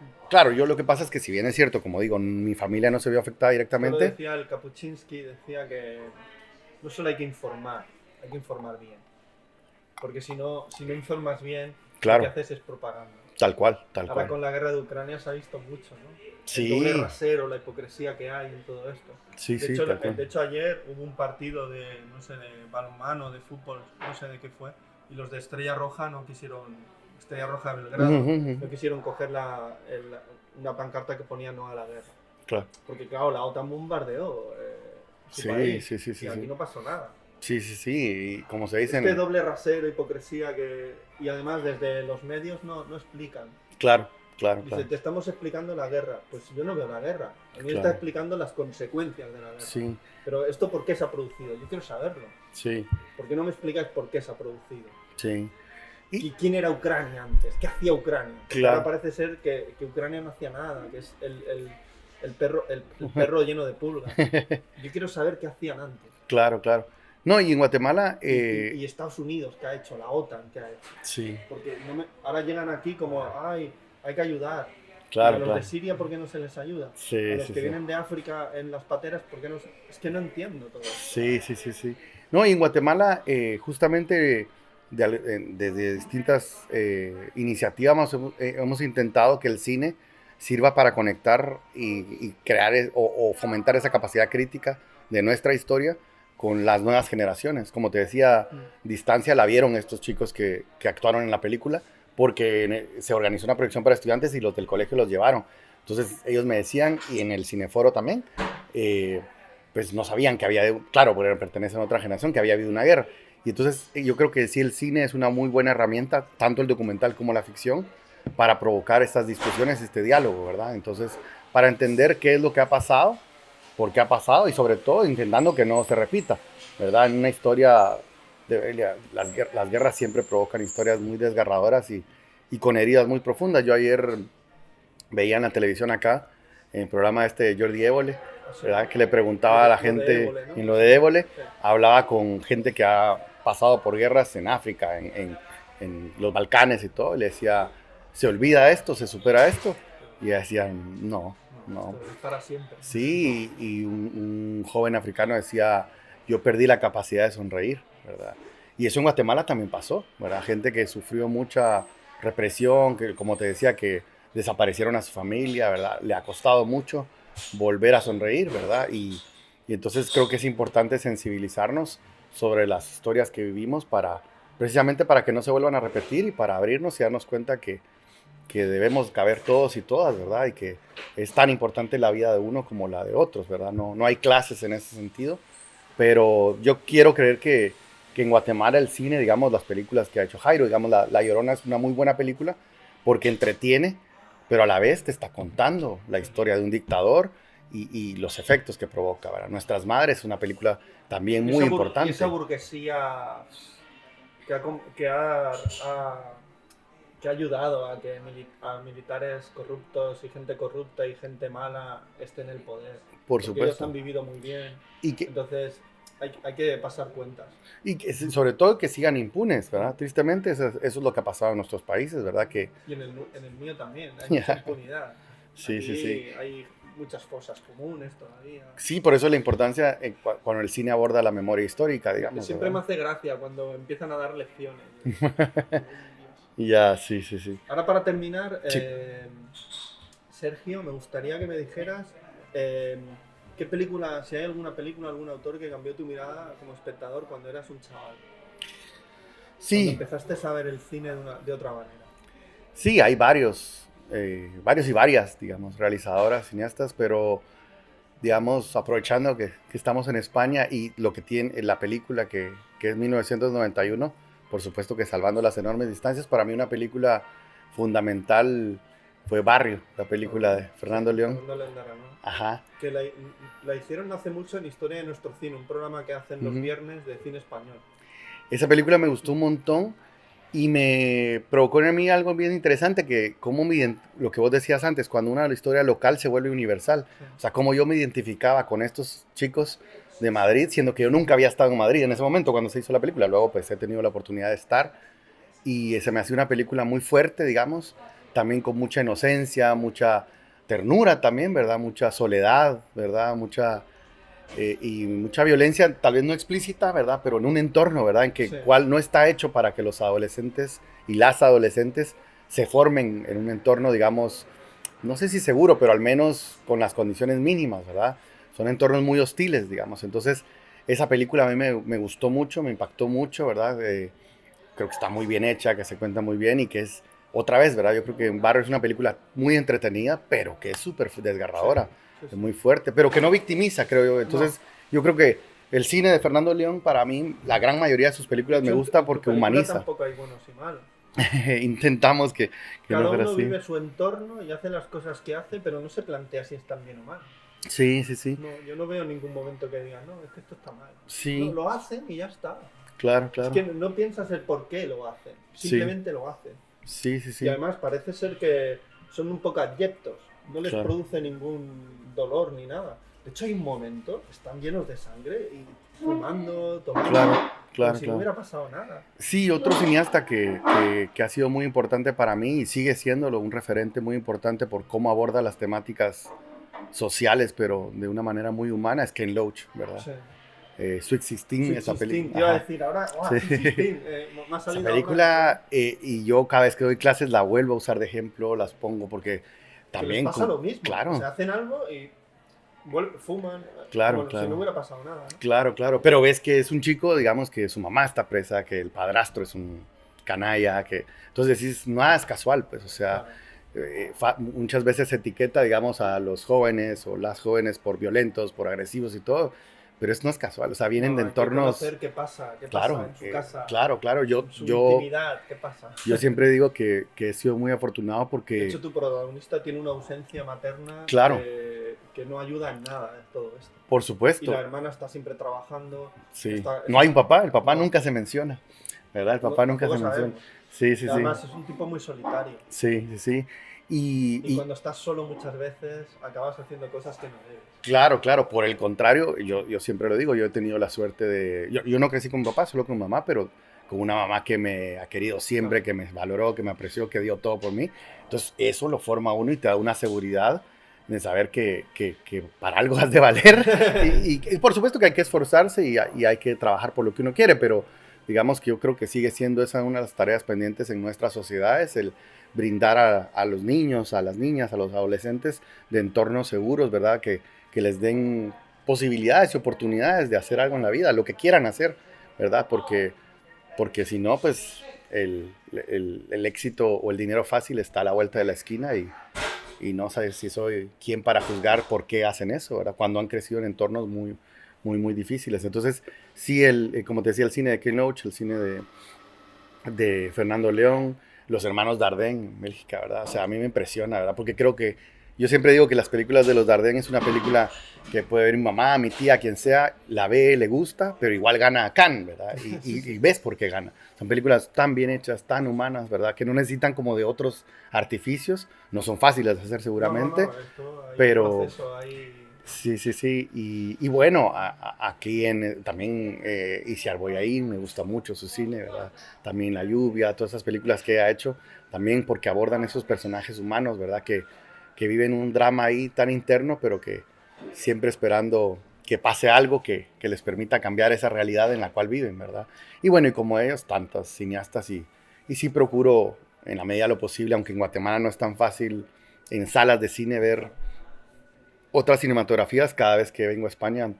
[SPEAKER 2] lo que pasa es que si bien es cierto, como digo, mi familia no se vio afectada
[SPEAKER 1] Esto lo
[SPEAKER 2] directamente.
[SPEAKER 1] decía el Kapuczynski, decía que no solo hay que informar bien. Porque si no informas bien, lo que
[SPEAKER 2] Claro,
[SPEAKER 1] haces es propaganda.
[SPEAKER 2] tal cual, tal
[SPEAKER 1] Ahora
[SPEAKER 2] cual.
[SPEAKER 1] con la guerra de Ucrania se ha visto mucho, ¿no? El doble
[SPEAKER 2] Sí,
[SPEAKER 1] rasero, la hipocresía que hay en todo esto.
[SPEAKER 2] sí,
[SPEAKER 1] De
[SPEAKER 2] sí,
[SPEAKER 1] hecho,
[SPEAKER 2] tal cual.
[SPEAKER 1] ayer hubo un partido de, no sé, de balonmano, de fútbol, no sé de qué fue, y los de Estrella Roja no quisieron, Estrella Roja de
[SPEAKER 2] Ujú,
[SPEAKER 1] Belgrado,
[SPEAKER 2] ujú,
[SPEAKER 1] no quisieron coger una pancarta que ponía no a la guerra.
[SPEAKER 2] claro.
[SPEAKER 1] Porque claro, la OTAN bombardeó su
[SPEAKER 2] Sí,
[SPEAKER 1] país
[SPEAKER 2] sí, sí,
[SPEAKER 1] y
[SPEAKER 2] sí,
[SPEAKER 1] aquí
[SPEAKER 2] sí.
[SPEAKER 1] no pasó nada.
[SPEAKER 2] Sí, sí, sí, y como se
[SPEAKER 1] Este
[SPEAKER 2] dicen,
[SPEAKER 1] doble rasero, hipocresía y además desde los medios no explican.
[SPEAKER 2] claro, claro,
[SPEAKER 1] Dice,
[SPEAKER 2] claro,
[SPEAKER 1] te estamos explicando la guerra. Pues yo no veo la guerra. A mí me está
[SPEAKER 2] claro.
[SPEAKER 1] explicando las consecuencias de la guerra.
[SPEAKER 2] Sí,
[SPEAKER 1] Pero esto, ¿por qué se ha producido? Yo quiero saberlo.
[SPEAKER 2] sí,
[SPEAKER 1] ¿Por qué no me explicas por qué se ha producido?
[SPEAKER 2] sí. Y
[SPEAKER 1] ¿Y quién era Ucrania antes? ¿Qué hacía Ucrania? Porque ahora
[SPEAKER 2] claro,
[SPEAKER 1] parece ser que Ucrania no hacía nada, que es el perro lleno de pulgas. Yo quiero saber qué hacían antes.
[SPEAKER 2] claro, claro. No, y en Guatemala,
[SPEAKER 1] Y Estados Unidos, ¿qué ha hecho? La OTAN, ¿qué ha hecho?
[SPEAKER 2] sí,
[SPEAKER 1] Porque ahora llegan aquí como, ay, hay que ayudar. Y a
[SPEAKER 2] claro,
[SPEAKER 1] los de
[SPEAKER 2] claro.
[SPEAKER 1] Siria, ¿por qué no se les ayuda? A
[SPEAKER 2] Sí,
[SPEAKER 1] los
[SPEAKER 2] sí,
[SPEAKER 1] que
[SPEAKER 2] sí.
[SPEAKER 1] vienen de África en las pateras, ¿por qué no? Es que no entiendo todo esto.
[SPEAKER 2] Sí, sí, sí, sí. No, y en Guatemala, justamente desde distintas iniciativas hemos intentado que el cine sirva para conectar y crear o fomentar esa capacidad crítica de nuestra historia con las nuevas generaciones. Como te decía,
[SPEAKER 1] Mm.
[SPEAKER 2] Distancia la vieron estos chicos que actuaron en la película porque se organizó una proyección para estudiantes y los del colegio los llevaron. Entonces ellos me decían, y en el Cineforo también, pues no sabían que había, claro, porque pertenecen a otra generación, que había habido una guerra. Y entonces yo creo que sí, el cine es una muy buena herramienta, tanto el documental como la ficción, para provocar estas discusiones, este diálogo, ¿verdad? Entonces, para entender qué es lo que ha pasado, por qué ha pasado y sobre todo intentando que no se repita, ¿verdad? En una historia, las guerras siempre provocan historias muy desgarradoras y con heridas muy profundas. Yo ayer veía en la televisión acá, en el programa este de Jordi Évole,
[SPEAKER 1] Así.
[SPEAKER 2] ¿verdad? Que le preguntaba a la
[SPEAKER 1] Lo de
[SPEAKER 2] gente,
[SPEAKER 1] Évole, ¿no?
[SPEAKER 2] en lo de Évole,
[SPEAKER 1] Sí.
[SPEAKER 2] hablaba con gente que ha pasado por guerras en África, en los Balcanes y todo, y le decía, ¿se olvida esto? ¿Se supera esto? Y decían, no,
[SPEAKER 1] No,
[SPEAKER 2] no.
[SPEAKER 1] esto es para siempre.
[SPEAKER 2] Sí, y un joven africano decía, yo perdí la capacidad de sonreír, ¿verdad? Y eso en Guatemala también pasó, ¿verdad? Gente que sufrió mucha represión, que como te decía, que desaparecieron a su familia, ¿verdad? Le ha costado mucho volver a sonreír, ¿verdad? Y entonces creo que es importante sensibilizarnos sobre las historias que vivimos para, precisamente para que no se vuelvan a repetir y para abrirnos y darnos cuenta que debemos caber todos y todas, ¿verdad? Y que es tan importante la vida de uno como la de otros, ¿verdad? No hay clases en ese sentido, pero yo quiero creer que en Guatemala el cine, digamos, las películas que ha hecho Jairo, digamos, La Llorona es una muy buena película porque entretiene, pero a la vez te está contando la historia de un dictador y los efectos que provoca, ¿verdad? Nuestras Madres es una película también muy
[SPEAKER 1] Y esa
[SPEAKER 2] importante.
[SPEAKER 1] burguesía que que ha ayudado a que a militares corruptos y gente corrupta y gente mala esté en el poder.
[SPEAKER 2] Por
[SPEAKER 1] Porque ellos
[SPEAKER 2] supuesto.
[SPEAKER 1] han vivido muy bien.
[SPEAKER 2] Y que,
[SPEAKER 1] Entonces hay que pasar cuentas.
[SPEAKER 2] sobre todo que sigan impunes, ¿verdad? Tristemente eso es lo que ha pasado en nuestros países, ¿verdad? Que,
[SPEAKER 1] Y en el mío también, hay mucha impunidad.
[SPEAKER 2] sí, sí, sí.
[SPEAKER 1] Aquí hay muchas fosas comunes todavía.
[SPEAKER 2] Sí, por eso la importancia cuando el cine aborda la memoria histórica,
[SPEAKER 1] Que
[SPEAKER 2] digamos,
[SPEAKER 1] siempre me
[SPEAKER 2] ¿verdad?
[SPEAKER 1] hace gracia cuando empiezan a dar lecciones.
[SPEAKER 2] Ya, sí, sí, sí.
[SPEAKER 1] Ahora para terminar,
[SPEAKER 2] Sí.
[SPEAKER 1] Sergio, me gustaría que me dijeras eh, qué película, si hay alguna película, algún autor que cambió tu mirada como espectador cuando eras un chaval. Cuando
[SPEAKER 2] Sí,
[SPEAKER 1] empezaste a ver el cine de otra manera.
[SPEAKER 2] sí, hay varios y varias, digamos, realizadoras, cineastas, pero, digamos, aprovechando que estamos en España y lo que tiene la película que es 1991, por supuesto que Salvando las enormes distancias, para mí una película fundamental fue Barrio, la película de Fernando León.
[SPEAKER 1] Fernando Lendara, ¿no?
[SPEAKER 2] Ajá.
[SPEAKER 1] Que la hicieron hace mucho en Historia de Nuestro Cine, un programa que hacen los viernes de cine español.
[SPEAKER 2] Esa película me gustó un montón y me provocó en mí algo bien interesante, que como lo que vos decías antes, cuando una historia local se vuelve universal. Sí. O sea, cómo yo me identificaba con estos chicos de Madrid, siendo que yo nunca había estado en Madrid en ese momento cuando se hizo la película. Luego pues he tenido la oportunidad de estar y se me hacía una película muy fuerte, digamos, también con mucha inocencia, mucha ternura también, ¿verdad? Mucha soledad, ¿verdad? Y mucha violencia, tal vez no explícita, ¿verdad? Pero en un entorno, ¿verdad? En que sí. Cual no está hecho para que los adolescentes y las adolescentes se formen en un entorno, digamos, no sé si seguro, pero al menos con las condiciones mínimas, ¿verdad? Son entornos muy hostiles, digamos. Entonces, esa película a mí me gustó mucho, me impactó mucho, ¿verdad? Creo que está muy bien hecha, que se cuenta muy bien y que es, otra vez, ¿verdad? Yo creo que Barrio es una película muy entretenida, pero que es súper desgarradora. Sí. Es muy fuerte, pero que no victimiza, creo yo. Entonces, yo creo que el cine de Fernando León, para mí, la gran mayoría de sus películas me gusta porque humaniza.
[SPEAKER 1] Tampoco hay buenos y malos.
[SPEAKER 2] Intentamos que
[SPEAKER 1] cada
[SPEAKER 2] no fuera
[SPEAKER 1] uno
[SPEAKER 2] así.
[SPEAKER 1] Vive su entorno y hace las cosas que hace, pero no se plantea si están bien o mal.
[SPEAKER 2] Sí, sí, sí.
[SPEAKER 1] No, yo no veo en ningún momento que digan, no, es que esto está mal.
[SPEAKER 2] Sí.
[SPEAKER 1] No, lo hacen y ya está.
[SPEAKER 2] Claro, claro.
[SPEAKER 1] Es que no piensas el por qué lo hacen, simplemente lo hacen.
[SPEAKER 2] Sí, sí, sí.
[SPEAKER 1] Y además parece ser que son un poco adyectos, no les produce ningún dolor ni nada. De hecho, hay un momento, están llenos de sangre y fumando, tomando, como si no hubiera pasado nada.
[SPEAKER 2] Sí, otro cineasta que ha sido muy importante para mí y sigue siéndolo, un referente muy importante por cómo aborda las temáticas sociales, pero de una manera muy humana, es Ken Loach, ¿verdad? Sí. Sweet 16, esa película.
[SPEAKER 1] Te iba a decir ahora,
[SPEAKER 2] sí.
[SPEAKER 1] Sweet 16, me ha salido
[SPEAKER 2] esa película, y yo cada vez que doy clases la vuelvo a usar de ejemplo, las pongo porque también...
[SPEAKER 1] les pasa lo mismo,
[SPEAKER 2] claro.
[SPEAKER 1] O sea, hacen algo y fuman,
[SPEAKER 2] claro,
[SPEAKER 1] bueno,
[SPEAKER 2] claro.
[SPEAKER 1] si no hubiera pasado nada, ¿no?
[SPEAKER 2] Claro, claro, pero ves que es un chico, digamos que su mamá está presa, que el padrastro es un canalla, que entonces decís, nada es casual, pues, o sea... Claro. Muchas veces se etiqueta, digamos, a los jóvenes o las jóvenes por violentos, por agresivos y todo, pero eso no es casual, o sea, vienen de entornos...
[SPEAKER 1] Hay que conocer qué pasa en su casa,
[SPEAKER 2] claro,
[SPEAKER 1] en su intimidad, qué pasa.
[SPEAKER 2] Yo siempre digo que he sido muy afortunado porque...
[SPEAKER 1] De hecho, tu protagonista tiene una ausencia materna
[SPEAKER 2] claro.
[SPEAKER 1] que no ayuda en nada en todo esto.
[SPEAKER 2] Por supuesto.
[SPEAKER 1] Y la hermana está siempre trabajando.
[SPEAKER 2] Sí. No hay un papá, el papá nunca se menciona, ¿verdad? El papá nunca se menciona. Sí, sí, sí.
[SPEAKER 1] Además, es un tipo muy solitario.
[SPEAKER 2] Sí, sí, sí.
[SPEAKER 1] Y cuando estás solo muchas veces, acabas haciendo cosas que no debes.
[SPEAKER 2] Claro, claro. Por el contrario, yo siempre lo digo, yo he tenido la suerte de... Yo no crecí con mi papá, solo con mi mamá, pero con una mamá que me ha querido siempre, que me valoró, que me apreció, que dio todo por mí. Entonces, eso lo forma uno y te da una seguridad de saber que para algo has de valer. y por supuesto que hay que esforzarse y hay que trabajar por lo que uno quiere, pero digamos que yo creo que sigue siendo esa una de las tareas pendientes en nuestras sociedades, el brindar a los niños, a las niñas, a los adolescentes de entornos seguros, ¿verdad? Que les den posibilidades y oportunidades de hacer algo en la vida, lo que quieran hacer, ¿verdad? Porque si no, pues el éxito o el dinero fácil está a la vuelta de la esquina y no sabes si soy quien para juzgar por qué hacen eso, ¿verdad? Cuando han crecido en entornos muy, muy, muy difíciles. Entonces, sí, como te decía, el cine de Ken Loach, el cine de Fernando León, los hermanos Dardenne en Bélgica, ¿verdad? O sea, a mí me impresiona, ¿verdad? Porque creo que, yo siempre digo que las películas de los Dardenne es una película que puede ver mi mamá, mi tía, quien sea, la ve, le gusta, pero igual gana a Cannes, ¿verdad? Y ves por qué gana. Son películas tan bien hechas, tan humanas, ¿verdad? Que no necesitan como de otros artificios, no son fáciles de hacer seguramente, pero... Sí, sí, sí. Y bueno, aquí también Isiar Boyaín, me gusta mucho su cine, ¿verdad? También La Lluvia, todas esas películas que ha hecho, también porque abordan esos personajes humanos, ¿verdad? Que viven un drama ahí tan interno, pero que siempre esperando que pase algo que les permita cambiar esa realidad en la cual viven, ¿verdad? Y bueno, y como ellos, tantos cineastas, y sí procuro, en la medida de lo posible, aunque en Guatemala no es tan fácil, en salas de cine ver otras cinematografías. Cada vez que vengo a España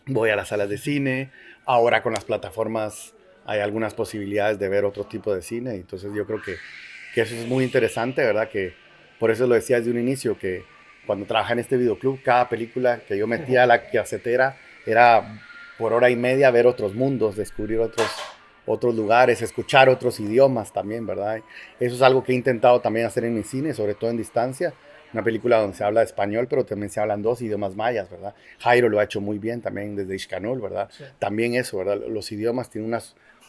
[SPEAKER 2] voy a las salas de cine. Ahora con las plataformas hay algunas posibilidades de ver otro tipo de cine. Entonces yo creo que eso es muy interesante, ¿verdad? Que por eso lo decía desde un inicio, que cuando trabajaba en este videoclub, cada película que yo metía a la casetera era por hora y media ver otros mundos, descubrir otros lugares, escuchar otros idiomas también, ¿verdad? Eso es algo que he intentado también hacer en mi cine, sobre todo en distancia. Una película donde se habla español, pero también se hablan dos idiomas mayas, ¿verdad? Jairo lo ha hecho muy bien también desde Ixcanul, ¿verdad?
[SPEAKER 1] Sí.
[SPEAKER 2] También eso, ¿verdad? Los idiomas tienen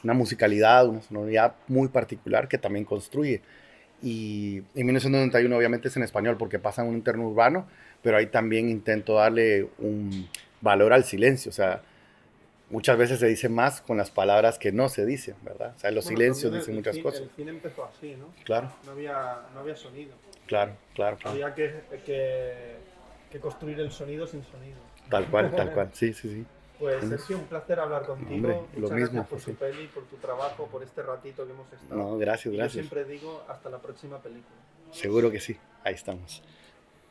[SPEAKER 2] una musicalidad, una sonoridad muy particular que también construye. Y en 1991 obviamente es en español porque pasa en un entorno urbano, pero ahí también intento darle un valor al silencio, o sea, muchas veces se dice más con las palabras que no se dicen, ¿verdad? O sea, los silencios dicen muchas cosas.
[SPEAKER 1] El cine empezó así, ¿no?
[SPEAKER 2] Claro,
[SPEAKER 1] No había sonido.
[SPEAKER 2] claro, claro.
[SPEAKER 1] Había que construir el sonido sin sonido.
[SPEAKER 2] Tal cual, sí, sí, sí.
[SPEAKER 1] Pues Sergio, un placer hablar contigo.
[SPEAKER 2] Hombre, lo
[SPEAKER 1] Muchas
[SPEAKER 2] mismo,
[SPEAKER 1] gracias por
[SPEAKER 2] José.
[SPEAKER 1] tu peli, por tu trabajo, por este ratito que hemos estado.
[SPEAKER 2] No, gracias,
[SPEAKER 1] Y
[SPEAKER 2] gracias.
[SPEAKER 1] yo siempre digo hasta la próxima película.
[SPEAKER 2] Seguro que sí, ahí estamos.